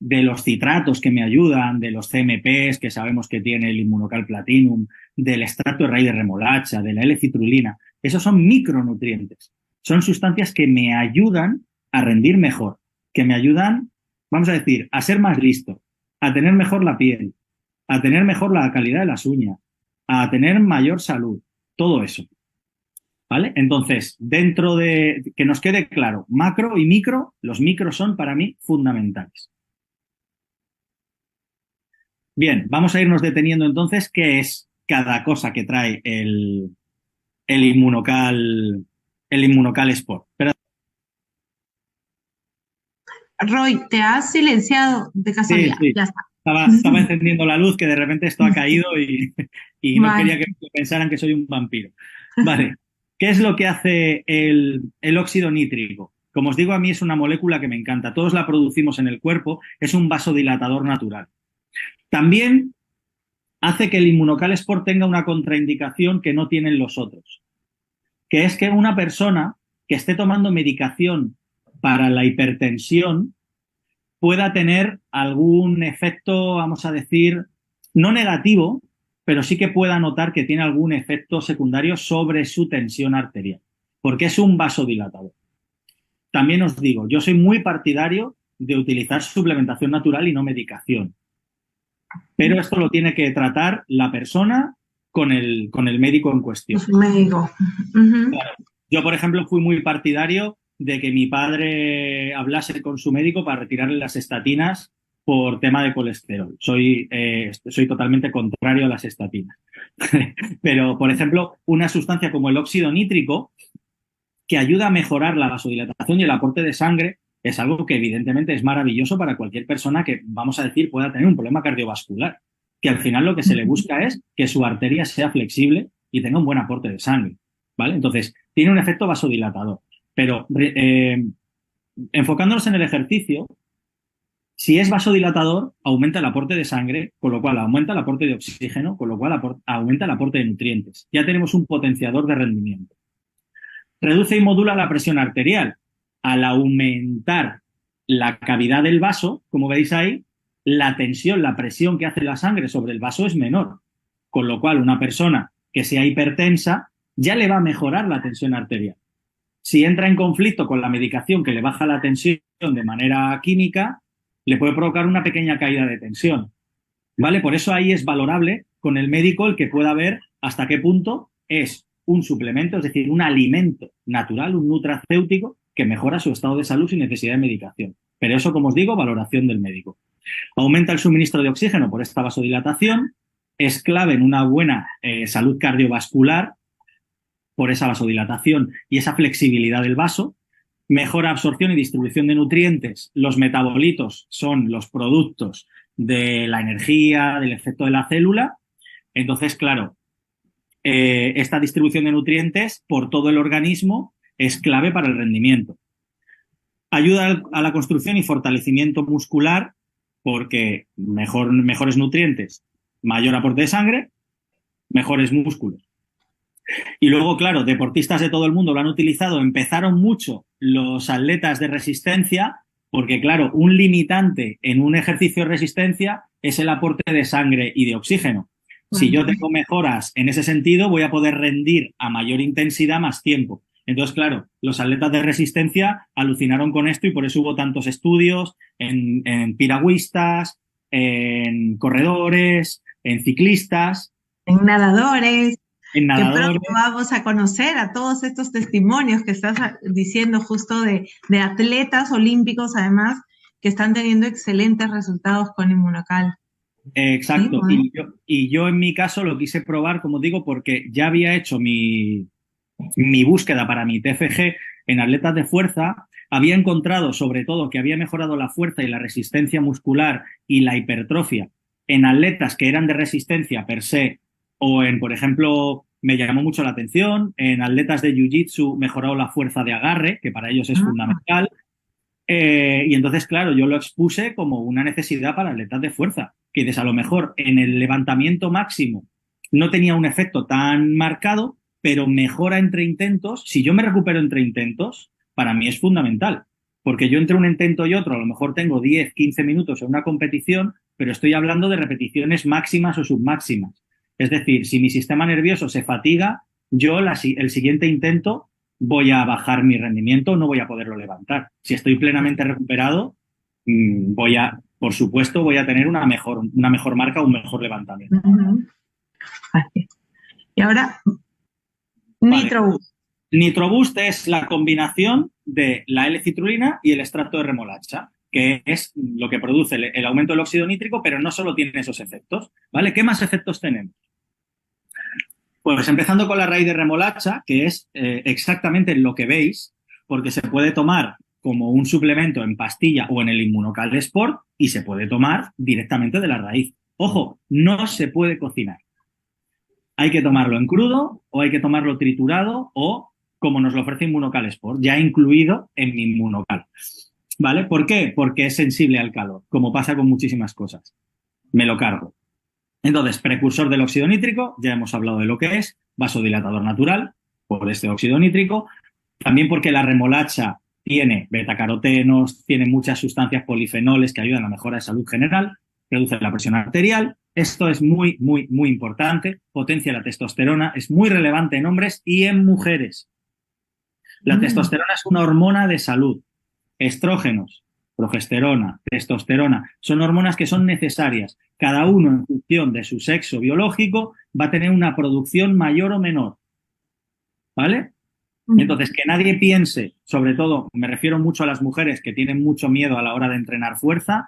los citratos que me ayudan, de los CMPs que sabemos que tiene el Immunocal Platinum, del extracto de raíz de remolacha, de la L-citrulina, esos son micronutrientes. Son sustancias que me ayudan a rendir mejor, que me ayudan, vamos a decir, a ser más listo, a tener mejor la piel, a tener mejor la calidad de las uñas, a tener mayor salud, todo eso. ¿Vale? Entonces, dentro de, que nos quede claro, macro y micro, los micros son para mí fundamentales. Bien, vamos a irnos deteniendo entonces qué es cada cosa que trae el Immunocal Sport. Pero, Roy, te has silenciado de casualidad. sí. Ya está. Estaba encendiendo la luz que de repente esto ha caído y no Vale. quería que pensaran que soy un vampiro. Vale. ¿Qué es lo que hace el óxido nítrico? Como os digo, a mí es una molécula que me encanta. Todos la producimos en el cuerpo. Es un vasodilatador natural. También hace que el Immunocal Sport tenga una contraindicación que no tienen los otros, que es que una persona que esté tomando medicación para la hipertensión pueda tener algún efecto, vamos a decir, no negativo, pero sí que pueda notar que tiene algún efecto secundario sobre su tensión arterial, porque es un vasodilatador. También os digo, yo soy muy partidario de utilizar suplementación natural y no medicación, pero esto lo tiene que tratar la persona con el médico en cuestión. Su médico. Claro. Yo, por ejemplo, fui muy partidario de que mi padre hablase con su médico para retirarle las estatinas por tema de colesterol. Soy totalmente contrario a las estatinas. Pero, por ejemplo, una sustancia como el óxido nítrico, que ayuda a mejorar la vasodilatación y el aporte de sangre, es algo que evidentemente es maravilloso para cualquier persona que, vamos a decir, pueda tener un problema cardiovascular. Que al final lo que se le busca es que su arteria sea flexible y tenga un buen aporte de sangre. ¿Vale? Entonces, tiene un efecto vasodilatador. Pero enfocándonos en el ejercicio, si es vasodilatador, aumenta el aporte de sangre, con lo cual aumenta el aporte de oxígeno, con lo cual aumenta el aporte de nutrientes. Ya tenemos un potenciador de rendimiento. Reduce y modula la presión arterial. Al aumentar la cavidad del vaso, como veis ahí, la tensión, la presión que hace la sangre sobre el vaso es menor. Con lo cual, una persona que sea hipertensa ya le va a mejorar la tensión arterial. Si entra en conflicto con la medicación que le baja la tensión de manera química, le puede provocar una pequeña caída de tensión. ¿Vale? Por eso ahí es valorable con el médico el que pueda ver hasta qué punto es un suplemento, es decir, un alimento natural, un nutracéutico que mejora su estado de salud sin necesidad de medicación. Pero eso, como os digo, valoración del médico. Aumenta el suministro de oxígeno por esta vasodilatación, es clave en una buena salud cardiovascular por esa vasodilatación y esa flexibilidad del vaso, mejora absorción y distribución de nutrientes. Los metabolitos son los productos de la energía, del efecto de la célula. Entonces, claro, esta distribución de nutrientes por todo el organismo es clave para el rendimiento. Ayuda a la construcción y fortalecimiento muscular porque mejores nutrientes, mayor aporte de sangre, mejores músculos. Y luego, claro, deportistas de todo el mundo lo han utilizado. Empezaron mucho los atletas de resistencia porque, claro, un limitante en un ejercicio de resistencia es el aporte de sangre y de oxígeno. Si yo tengo mejoras en ese sentido, voy a poder rendir a mayor intensidad más tiempo. Entonces, claro, los atletas de resistencia alucinaron con esto y por eso hubo tantos estudios en piragüistas, en corredores, en ciclistas. En nadadores. En nadadores. Que pronto vamos a conocer a todos estos testimonios que estás diciendo justo de atletas olímpicos, además, que están teniendo excelentes resultados con Immunocal. Exacto. Sí, y yo en mi caso lo quise probar, como digo, porque ya había hecho mi mi búsqueda para mi TFG en atletas de fuerza, había encontrado sobre todo que había mejorado la fuerza y la resistencia muscular y la hipertrofia en atletas que eran de resistencia per se o en, por ejemplo, me llamó mucho la atención, en atletas de Jiu-Jitsu mejorado la fuerza de agarre, que para ellos es fundamental. Y entonces, claro, yo lo expuse como una necesidad para atletas de fuerza, que dices, a lo mejor en el levantamiento máximo no tenía un efecto tan marcado, pero mejora entre intentos. Si yo me recupero entre intentos, para mí es fundamental, porque yo entre un intento y otro a lo mejor tengo 10, 15 minutos en una competición, pero estoy hablando de repeticiones máximas o submáximas. Es decir, si mi sistema nervioso se fatiga, yo el siguiente intento voy a bajar mi rendimiento, no voy a poderlo levantar. Si estoy plenamente recuperado, por supuesto, voy a tener una mejor marca, un mejor levantamiento. Vale. Y ahora, NitroBoost. NitroBoost es la combinación de la L-citrulina y el extracto de remolacha, que es lo que produce el aumento del óxido nítrico, pero no solo tiene esos efectos, ¿vale? ¿Qué más efectos tenemos? Pues empezando con la raíz de remolacha, que es exactamente lo que veis, porque se puede tomar como un suplemento en pastilla o en el Inmunocal Sport y se puede tomar directamente de la raíz. Ojo, no se puede cocinar. Hay que tomarlo en crudo o hay que tomarlo triturado o como nos lo ofrece Inmunocal Sport, ya incluido en mi Inmunocal. ¿Vale? ¿Por qué? Porque es sensible al calor, como pasa con muchísimas cosas. Me lo cargo. Entonces, precursor del óxido nítrico, ya hemos hablado de lo que es, vasodilatador natural por este óxido nítrico, también porque la remolacha tiene betacarotenos, tiene muchas sustancias polifenoles que ayudan a la mejora de salud general, reduce la presión arterial. Esto es muy, muy, muy importante, potencia la testosterona, es muy relevante en hombres y en mujeres. La testosterona es una hormona de salud. Estrógenos, progesterona, testosterona, son hormonas que son necesarias. Cada uno, en función de su sexo biológico, va a tener una producción mayor o menor. ¿Vale? Entonces, que nadie piense, sobre todo, me refiero mucho a las mujeres que tienen mucho miedo a la hora de entrenar fuerza,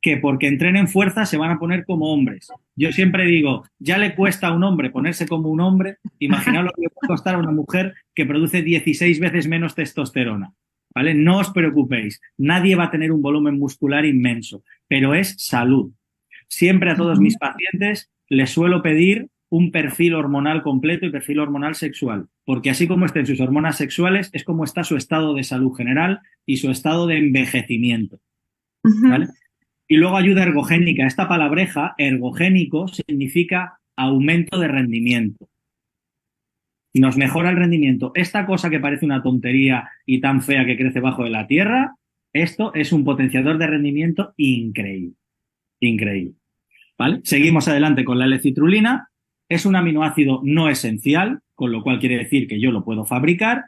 que porque entrenen fuerza se van a poner como hombres. Yo siempre digo, ya le cuesta a un hombre ponerse como un hombre, imaginaos lo que le puede costar a una mujer que produce 16 veces menos testosterona. ¿Vale? No os preocupéis, nadie va a tener un volumen muscular inmenso, pero es salud. Siempre a todos mis pacientes les suelo pedir un perfil hormonal completo y perfil hormonal sexual, porque así como estén sus hormonas sexuales, es como está su estado de salud general y su estado de envejecimiento. ¿Vale? Y luego ayuda ergogénica. Esta palabreja, ergogénico, significa aumento de rendimiento. Nos mejora el rendimiento. Esta cosa que parece una tontería y tan fea que crece bajo de la tierra, esto es un potenciador de rendimiento increíble. Increíble. ¿Vale? Seguimos adelante con la L-citrulina. Es un aminoácido no esencial, con lo cual quiere decir que yo lo puedo fabricar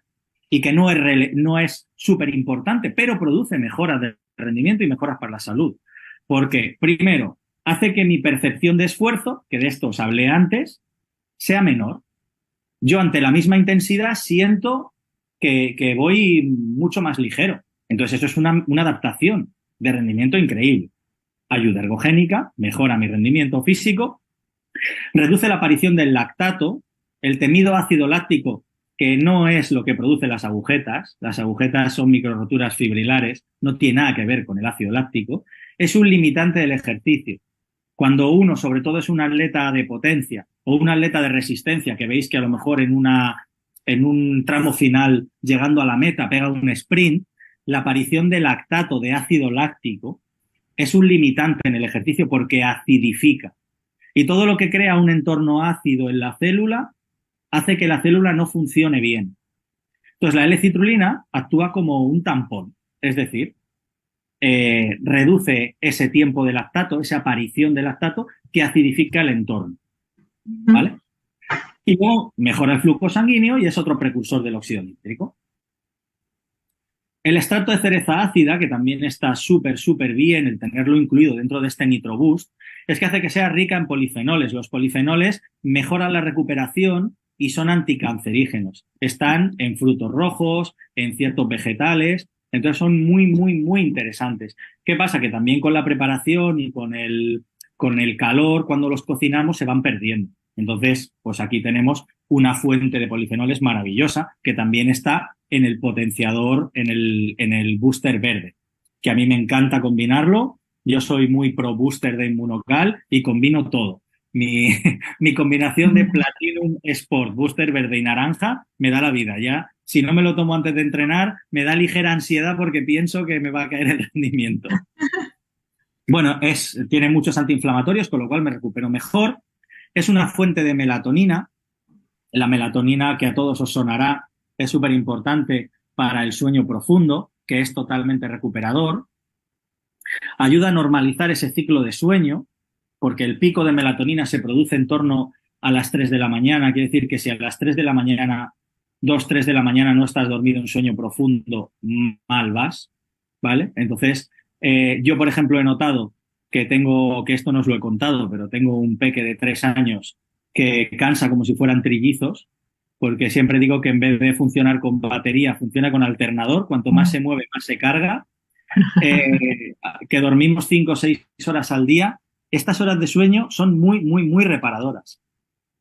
y que no es súper importante, pero produce mejoras de rendimiento y mejoras para la salud. Porque, primero, hace que mi percepción de esfuerzo, que de esto os hablé antes, sea menor. Yo ante la misma intensidad siento que voy mucho más ligero. Entonces eso es una adaptación de rendimiento increíble. Ayuda ergogénica, mejora mi rendimiento físico, reduce la aparición del lactato, el temido ácido láctico, que no es lo que produce las agujetas son microroturas fibrilares, no tiene nada que ver con el ácido láctico, es un limitante del ejercicio. Cuando uno, sobre todo, es un atleta de potencia o un atleta de resistencia, que veis que a lo mejor en un tramo final, llegando a la meta, pega un sprint, la aparición de lactato, de ácido láctico, es un limitante en el ejercicio porque acidifica. Y todo lo que crea un entorno ácido en la célula hace que la célula no funcione bien. Entonces, la L-citrulina actúa como un tampón, es decir, reduce ese tiempo de lactato, esa aparición de lactato que acidifica el entorno. ¿Vale? Y luego mejora el flujo sanguíneo y es otro precursor del óxido nítrico. El extracto de cereza ácida, que también está súper, súper bien el tenerlo incluido dentro de este NitroBoost, es que hace que sea rica en polifenoles. Los polifenoles mejoran la recuperación y son anticancerígenos. Están en frutos rojos, en ciertos vegetales, entonces son muy, muy, muy interesantes. ¿Qué pasa? Que también con la preparación y con el calor, cuando los cocinamos, se van perdiendo. Entonces, pues aquí tenemos una fuente de polifenoles maravillosa que también está en el potenciador, en el booster verde, que a mí me encanta combinarlo. Yo soy muy pro booster de Inmunocal y combino todo. Mi, mi combinación de Platinum Sport, booster verde y naranja me da la vida. Ya, si no me lo tomo antes de entrenar, me da ligera ansiedad porque pienso que me va a caer el rendimiento. Bueno, tiene muchos antiinflamatorios, con lo cual me recupero mejor. Es una fuente de melatonina. La melatonina, que a todos os sonará, es súper importante para el sueño profundo, que es totalmente recuperador. Ayuda a normalizar ese ciclo de sueño, porque el pico de melatonina se produce en torno a las 3 de la mañana. Quiere decir que si a las 3 de la mañana, 2, 3 de la mañana no estás dormido en sueño profundo, mal vas, ¿vale? Entonces, yo, por ejemplo, he notado que esto no os lo he contado, pero tengo un peque de 3 años que cansa como si fueran trillizos, porque siempre digo que en vez de funcionar con batería, funciona con alternador. Cuanto más se mueve, más se carga. Que dormimos 5 o 6 horas al día. Estas horas de sueño son muy, muy, muy reparadoras,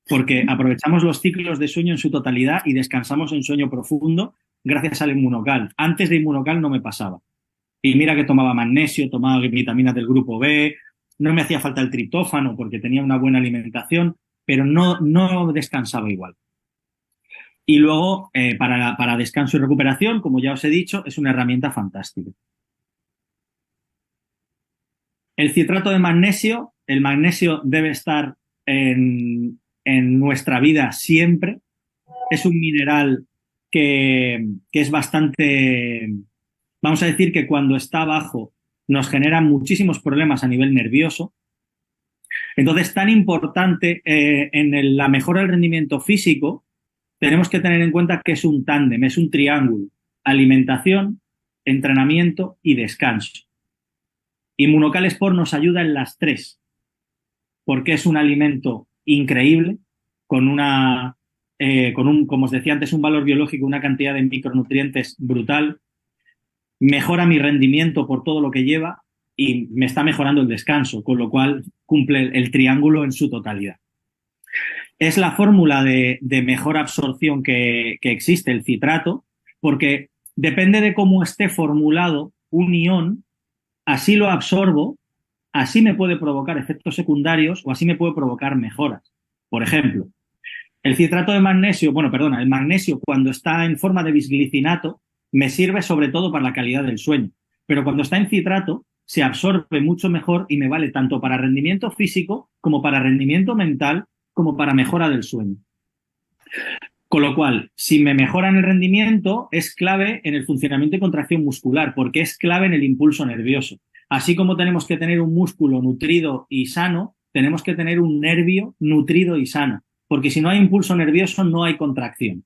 porque aprovechamos los ciclos de sueño en su totalidad y descansamos en sueño profundo gracias al Inmunocal. Antes de Inmunocal no me pasaba. Y mira que tomaba magnesio, tomaba vitaminas del grupo B, no me hacía falta el triptófano porque tenía una buena alimentación, pero no descansaba igual. Y luego, para descanso y recuperación, como ya os he dicho, es una herramienta fantástica. El citrato de magnesio, el magnesio debe estar en nuestra vida siempre. Es un mineral que es bastante, vamos a decir que cuando está bajo nos genera muchísimos problemas a nivel nervioso. Entonces, tan importante en la mejora del rendimiento físico, tenemos que tener en cuenta que es un tándem, es un triángulo: alimentación, entrenamiento y descanso. Inmunocal Sport nos ayuda en las 3, porque es un alimento increíble, como os decía antes, un valor biológico, una cantidad de micronutrientes brutal, mejora mi rendimiento por todo lo que lleva y me está mejorando el descanso, con lo cual cumple el triángulo en su totalidad. Es la fórmula de mejor absorción que existe, el citrato, porque depende de cómo esté formulado un ion, así lo absorbo, así me puede provocar efectos secundarios o así me puede provocar mejoras. Por ejemplo, el el magnesio cuando está en forma de bisglicinato me sirve sobre todo para la calidad del sueño, pero cuando está en citrato se absorbe mucho mejor y me vale tanto para rendimiento físico como para rendimiento mental como para mejora del sueño. Con lo cual, si me mejoran el rendimiento, es clave en el funcionamiento y contracción muscular, porque es clave en el impulso nervioso. Así como tenemos que tener un músculo nutrido y sano, tenemos que tener un nervio nutrido y sano, porque si no hay impulso nervioso, no hay contracción.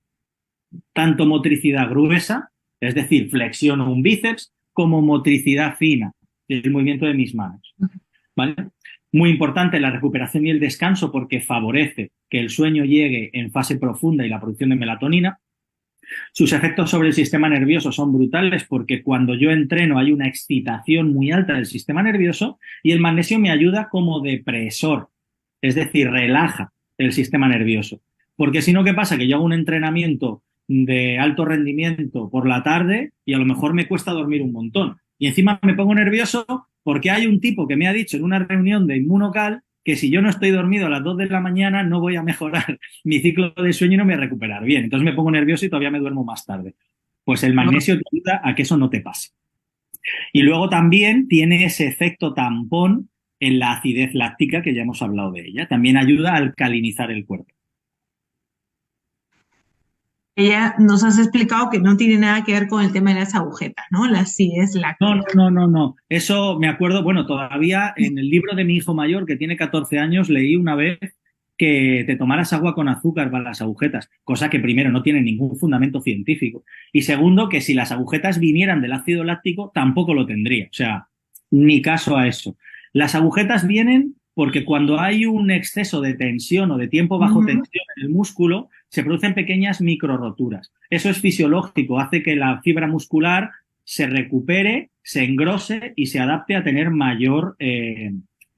Tanto motricidad gruesa, es decir, flexiono un bíceps, como motricidad fina, el movimiento de mis manos, ¿vale? Muy importante la recuperación y el descanso porque favorece que el sueño llegue en fase profunda y la producción de melatonina. Sus efectos sobre el sistema nervioso son brutales porque cuando yo entreno hay una excitación muy alta del sistema nervioso y el magnesio me ayuda como depresor, es decir, relaja el sistema nervioso. Porque si no, ¿qué pasa? Que yo hago un entrenamiento de alto rendimiento por la tarde y a lo mejor me cuesta dormir un montón. Y encima me pongo nervioso porque hay un tipo que me ha dicho en una reunión de Inmunocal que si yo no estoy dormido a las 2 de la mañana no voy a mejorar mi ciclo de sueño y no me voy a recuperar bien. Entonces me pongo nervioso y todavía me duermo más tarde. Pues el magnesio te ayuda a que eso no te pase. Y luego también tiene ese efecto tampón en la acidez láctica que ya hemos hablado de ella. También ayuda a alcalinizar el cuerpo. Ella nos has explicado que no tiene nada que ver con el tema de las agujetas, ¿no? La acidez láctica. No. Eso me acuerdo, bueno, todavía en el libro de mi hijo mayor, que tiene 14 años, leí una vez que te tomaras agua con azúcar para las agujetas, cosa que primero no tiene ningún fundamento científico. Y segundo, que si las agujetas vinieran del ácido láctico, tampoco lo tendría. O sea, ni caso a eso. Las agujetas vienen porque cuando hay un exceso de tensión o de tiempo bajo tensión en el músculo, se producen pequeñas microroturas. Eso es fisiológico, hace que la fibra muscular se recupere, se engrose y se adapte a tener mayor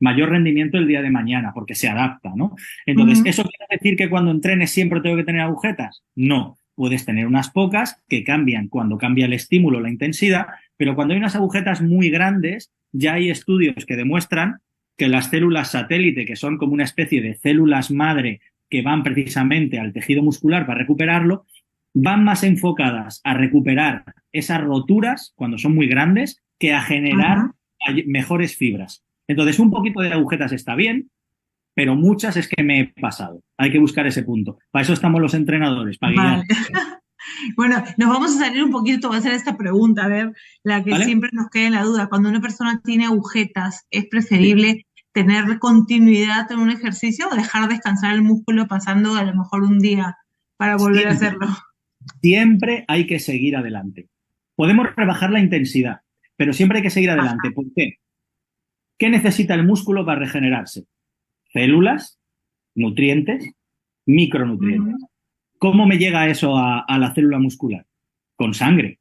mayor rendimiento el día de mañana, porque se adapta, ¿no? Entonces, ¿eso quiere decir que cuando entrenes siempre tengo que tener agujetas? No. Puedes tener unas pocas que cambian cuando cambia el estímulo, la intensidad, pero cuando hay unas agujetas muy grandes, ya hay estudios que demuestran que las células satélite, que son como una especie de células madre que van precisamente al tejido muscular para recuperarlo, van más enfocadas a recuperar esas roturas cuando son muy grandes que a generar mejores fibras. Entonces, un poquito de agujetas está bien, pero muchas es que me he pasado. Hay que buscar ese punto. Para eso estamos los entrenadores, para guiar. Vale. Bueno, nos vamos a salir un poquito, voy a hacer esta pregunta, a ver, la que siempre nos queda en la duda. Cuando una persona tiene agujetas, ¿es preferible tener continuidad en un ejercicio o dejar descansar el músculo pasando a lo mejor un día para volver a hacerlo? Siempre hay que seguir adelante. Podemos rebajar la intensidad, pero siempre hay que seguir adelante. ¿Por qué? ¿Qué necesita el músculo para regenerarse? Células, nutrientes, micronutrientes. ¿Cómo me llega eso a la célula muscular? Con sangre.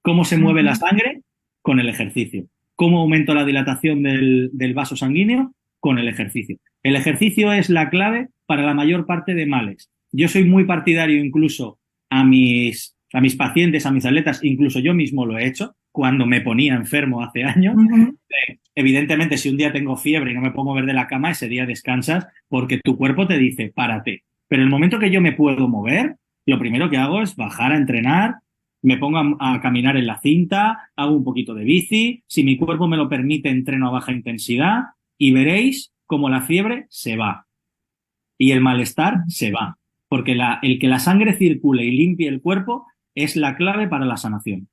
¿Cómo se mueve la sangre? Con el ejercicio. ¿Cómo aumento la dilatación del vaso sanguíneo? Con el ejercicio. El ejercicio es la clave para la mayor parte de males. Yo soy muy partidario incluso a mis pacientes, a mis atletas, incluso yo mismo lo he hecho cuando me ponía enfermo hace años. Evidentemente, si un día tengo fiebre y no me puedo mover de la cama, ese día descansas porque tu cuerpo te dice, párate. Pero el momento que yo me puedo mover, lo primero que hago es bajar a entrenar, me pongo a caminar en la cinta, hago un poquito de bici, si mi cuerpo me lo permite, entreno a baja intensidad y veréis cómo la fiebre se va y el malestar se va. Porque el que la sangre circule y limpie el cuerpo es la clave para la sanación.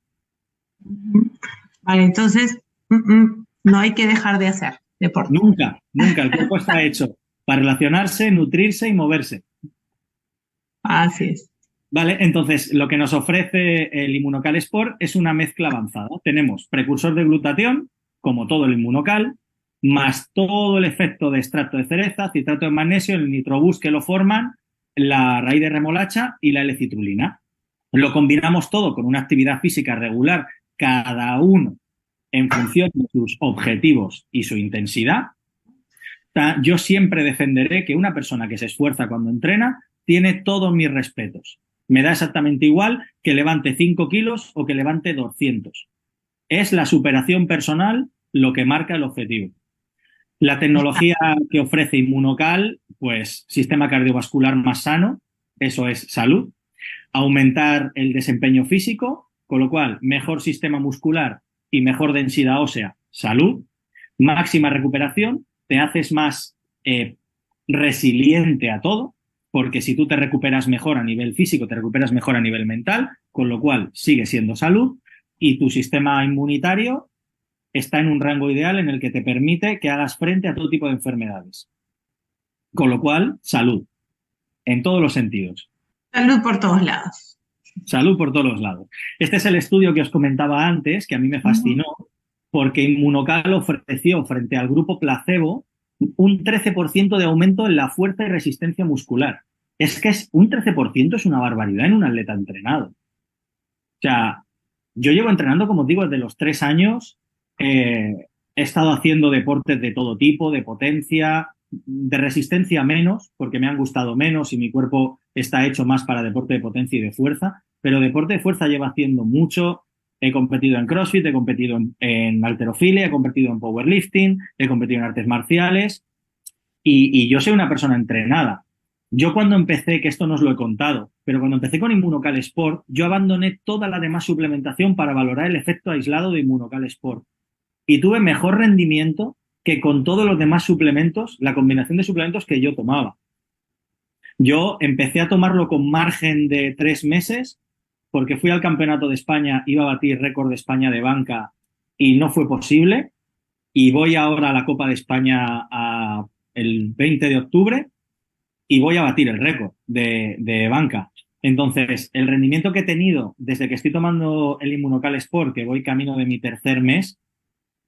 Vale, entonces no hay que dejar de hacer deporte. Nunca, nunca. El cuerpo está hecho para relacionarse, nutrirse y moverse. Así es. Vale, entonces lo que nos ofrece el Inmunocal Sport es una mezcla avanzada. Tenemos precursor de glutatión, como todo el Inmunocal, más todo el efecto de extracto de cereza, citrato de magnesio, el nitrobús que lo forman, la raíz de remolacha y la L-citrulina. Lo combinamos todo con una actividad física regular, cada uno en función de sus objetivos y su intensidad. Yo siempre defenderé que una persona que se esfuerza cuando entrena tiene todos mis respetos. Me da exactamente igual que levante 5 kilos o que levante 200. Es la superación personal lo que marca el objetivo. La tecnología que ofrece Inmunocal, pues sistema cardiovascular más sano, eso es salud. Aumentar el desempeño físico, con lo cual mejor sistema muscular y mejor densidad ósea, salud. Máxima recuperación, te haces más resiliente a todo, porque si tú te recuperas mejor a nivel físico, te recuperas mejor a nivel mental, con lo cual sigue siendo salud y tu sistema inmunitario está en un rango ideal en el que te permite que hagas frente a todo tipo de enfermedades. Con lo cual, salud, en todos los sentidos. Salud por todos lados. Salud por todos los lados. Este es el estudio que os comentaba antes, que a mí me fascinó, porque Inmunocal ofreció frente al grupo placebo un 13% de aumento en la fuerza y resistencia muscular. Es que un 13% es una barbaridad en un atleta entrenado. O sea, yo llevo entrenando, como os digo, desde los 3 años. He estado haciendo deportes de todo tipo, de potencia, de resistencia menos, porque me han gustado menos y mi cuerpo está hecho más para deporte de potencia y de fuerza, pero deporte de fuerza llevo haciendo mucho. He competido en CrossFit, he competido en halterofilia, he competido en powerlifting, he competido en artes marciales y yo soy una persona entrenada. Yo cuando empecé, que esto no os lo he contado, pero cuando empecé con Inmunocal Sport, yo abandoné toda la demás suplementación para valorar el efecto aislado de Inmunocal Sport. Y tuve mejor rendimiento que con todos los demás suplementos, la combinación de suplementos que yo tomaba. Yo empecé a tomarlo con margen de 3 meses porque fui al Campeonato de España, iba a batir récord de España de banca y no fue posible. Y voy ahora a la Copa de España el 20 de octubre y voy a batir el récord de banca. Entonces, el rendimiento que he tenido desde que estoy tomando el Inmunocal Sport, que voy camino de mi 3er mes,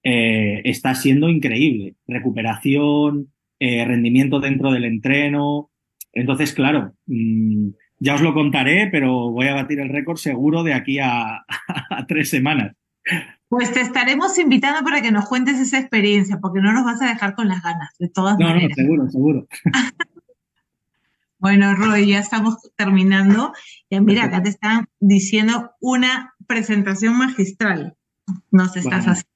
está siendo increíble. Recuperación, rendimiento dentro del entreno. Entonces, claro, ya os lo contaré, pero voy a batir el récord seguro de aquí a 3 semanas. Pues te estaremos invitando para que nos cuentes esa experiencia, porque no nos vas a dejar con las ganas, de todas No, no, maneras. seguro, seguro. Bueno, Roy, ya estamos terminando. Ya mira, acá Perfecto. te están diciendo una presentación magistral. Nos estás Bueno, haciendo.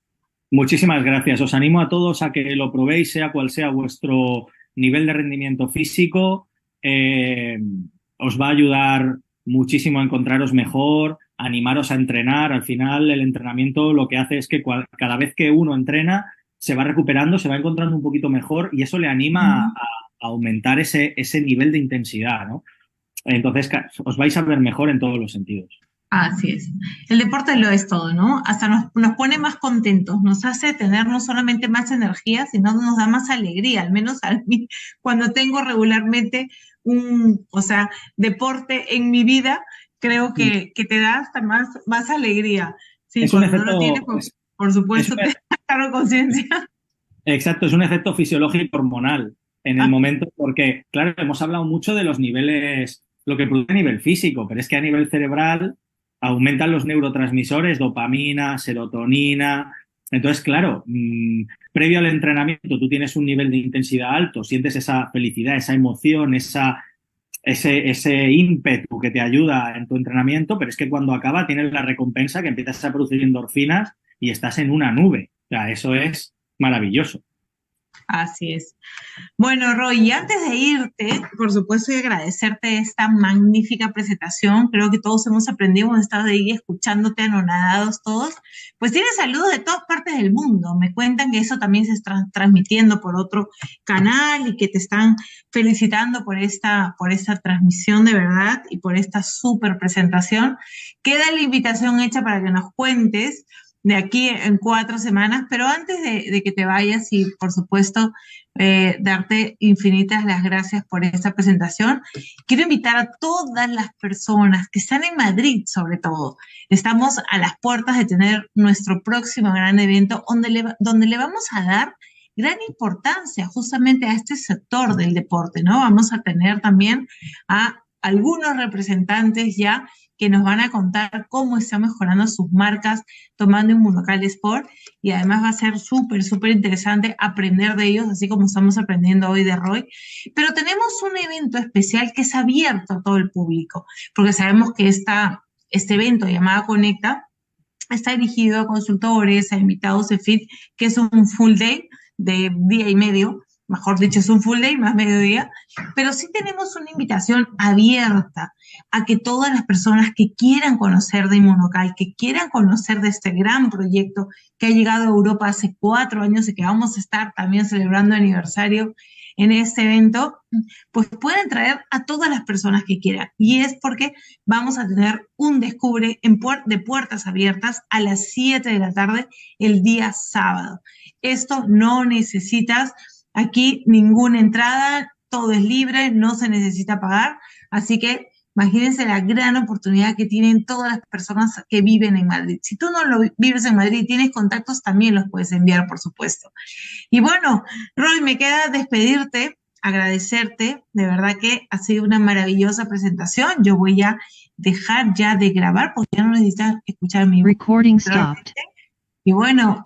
muchísimas gracias. Os animo a todos a que lo probéis, sea cual sea vuestro nivel de rendimiento físico. Eh, Os va a ayudar muchísimo a encontraros mejor, a animaros a entrenar. Al final, el entrenamiento lo que hace es que cada vez que uno entrena, se va recuperando, se va encontrando un poquito mejor y eso le anima a aumentar ese nivel de intensidad, ¿no? Entonces, os vais a ver mejor en todos los sentidos. Así es. El deporte lo es todo, ¿no? Hasta nos pone más contentos, nos hace tener no solamente más energía, sino nos da más alegría, al menos a mí, cuando tengo regularmente o sea, deporte en mi vida, creo que te da hasta más alegría. Sí, Es un cuando no lo tienes, efecto, pues, por es supuesto, un te da claro conciencia. Exacto, es un efecto fisiológico hormonal en el momento, porque, claro, hemos hablado mucho de los niveles, lo que produce a nivel físico, pero es que a nivel cerebral aumentan los neurotransmisores, dopamina, serotonina. Entonces, claro, previo al entrenamiento tú tienes un nivel de intensidad alto, sientes esa felicidad, esa emoción, ese ímpetu que te ayuda en tu entrenamiento, pero es que cuando acaba tienes la recompensa que empiezas a producir endorfinas y estás en una nube. O sea, eso es maravilloso. Así es. Bueno, Roy, y antes de irte, por supuesto, y agradecerte esta magnífica presentación. Creo que todos hemos aprendido, hemos estado ahí escuchándote anonadados todos. Pues tienes saludos de todas partes del mundo. Me cuentan que eso también se está transmitiendo por otro canal y que te están felicitando por esta transmisión de verdad y por esta súper presentación. Queda la invitación hecha para que nos cuentes de aquí en 4 semanas, pero antes de que te vayas y por supuesto darte infinitas las gracias por esta presentación. Quiero invitar a todas las personas que están en Madrid, sobre todo. Estamos a las puertas de tener nuestro próximo gran evento donde le vamos a dar gran importancia justamente a este sector del deporte, ¿no? Vamos a tener también a algunos representantes ya que nos van a contar cómo están mejorando sus marcas tomando Inmunocal Sport y además va a ser súper interesante aprender de ellos, así como estamos aprendiendo hoy de Roy. Pero tenemos un evento especial que es abierto a todo el público, porque sabemos que este evento llamado Conecta está dirigido a consultores, a invitados de FIT, que es un full day de día y medio, mejor dicho, es un full day más mediodía, pero sí tenemos una invitación abierta a que todas las personas que quieran conocer de Inmunocal, que quieran conocer de este gran proyecto que ha llegado a Europa hace 4 años y que vamos a estar también celebrando aniversario en este evento, pues pueden traer a todas las personas que quieran. Y es porque vamos a tener un descubre de puertas abiertas a las 7 de la tarde el día sábado. Esto no necesitas aquí ninguna entrada, todo es libre, no se necesita pagar, así que imagínense la gran oportunidad que tienen todas las personas que viven en Madrid. Si tú no lo vives en Madrid y tienes contactos, también los puedes enviar, por supuesto. Y bueno, Roy, me queda despedirte, agradecerte, de verdad que ha sido una maravillosa presentación. Yo voy a dejar ya de grabar porque ya no necesitan escuchar mi voz. Recording stopped. Y bueno,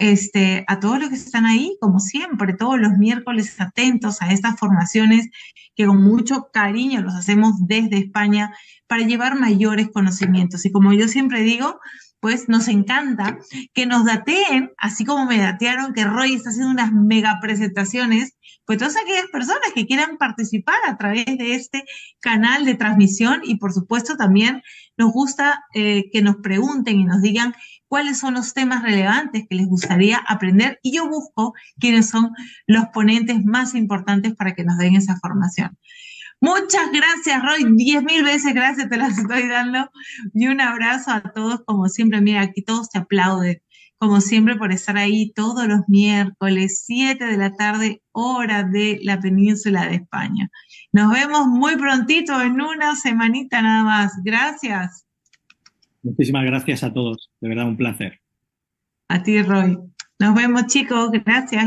a todos los que están ahí, como siempre, todos los miércoles atentos a estas formaciones que con mucho cariño los hacemos desde España para llevar mayores conocimientos. Y como yo siempre digo, pues nos encanta que nos dateen, así como me datearon que Roy está haciendo unas mega presentaciones, pues todas aquellas personas que quieran participar a través de este canal de transmisión y por supuesto también nos gusta que nos pregunten y nos digan cuáles son los temas relevantes que les gustaría aprender y yo busco quiénes son los ponentes más importantes para que nos den esa formación. Muchas gracias, Roy. 10.000 veces gracias, te las estoy dando. Y un abrazo a todos, como siempre. Mira, aquí todos te aplauden, como siempre, por estar ahí todos los miércoles, 7 de la tarde, hora de la península de España. Nos vemos muy prontito, en una semanita nada más. Gracias. Muchísimas gracias a todos. De verdad, un placer. A ti, Roy. Nos vemos, chicos. Gracias.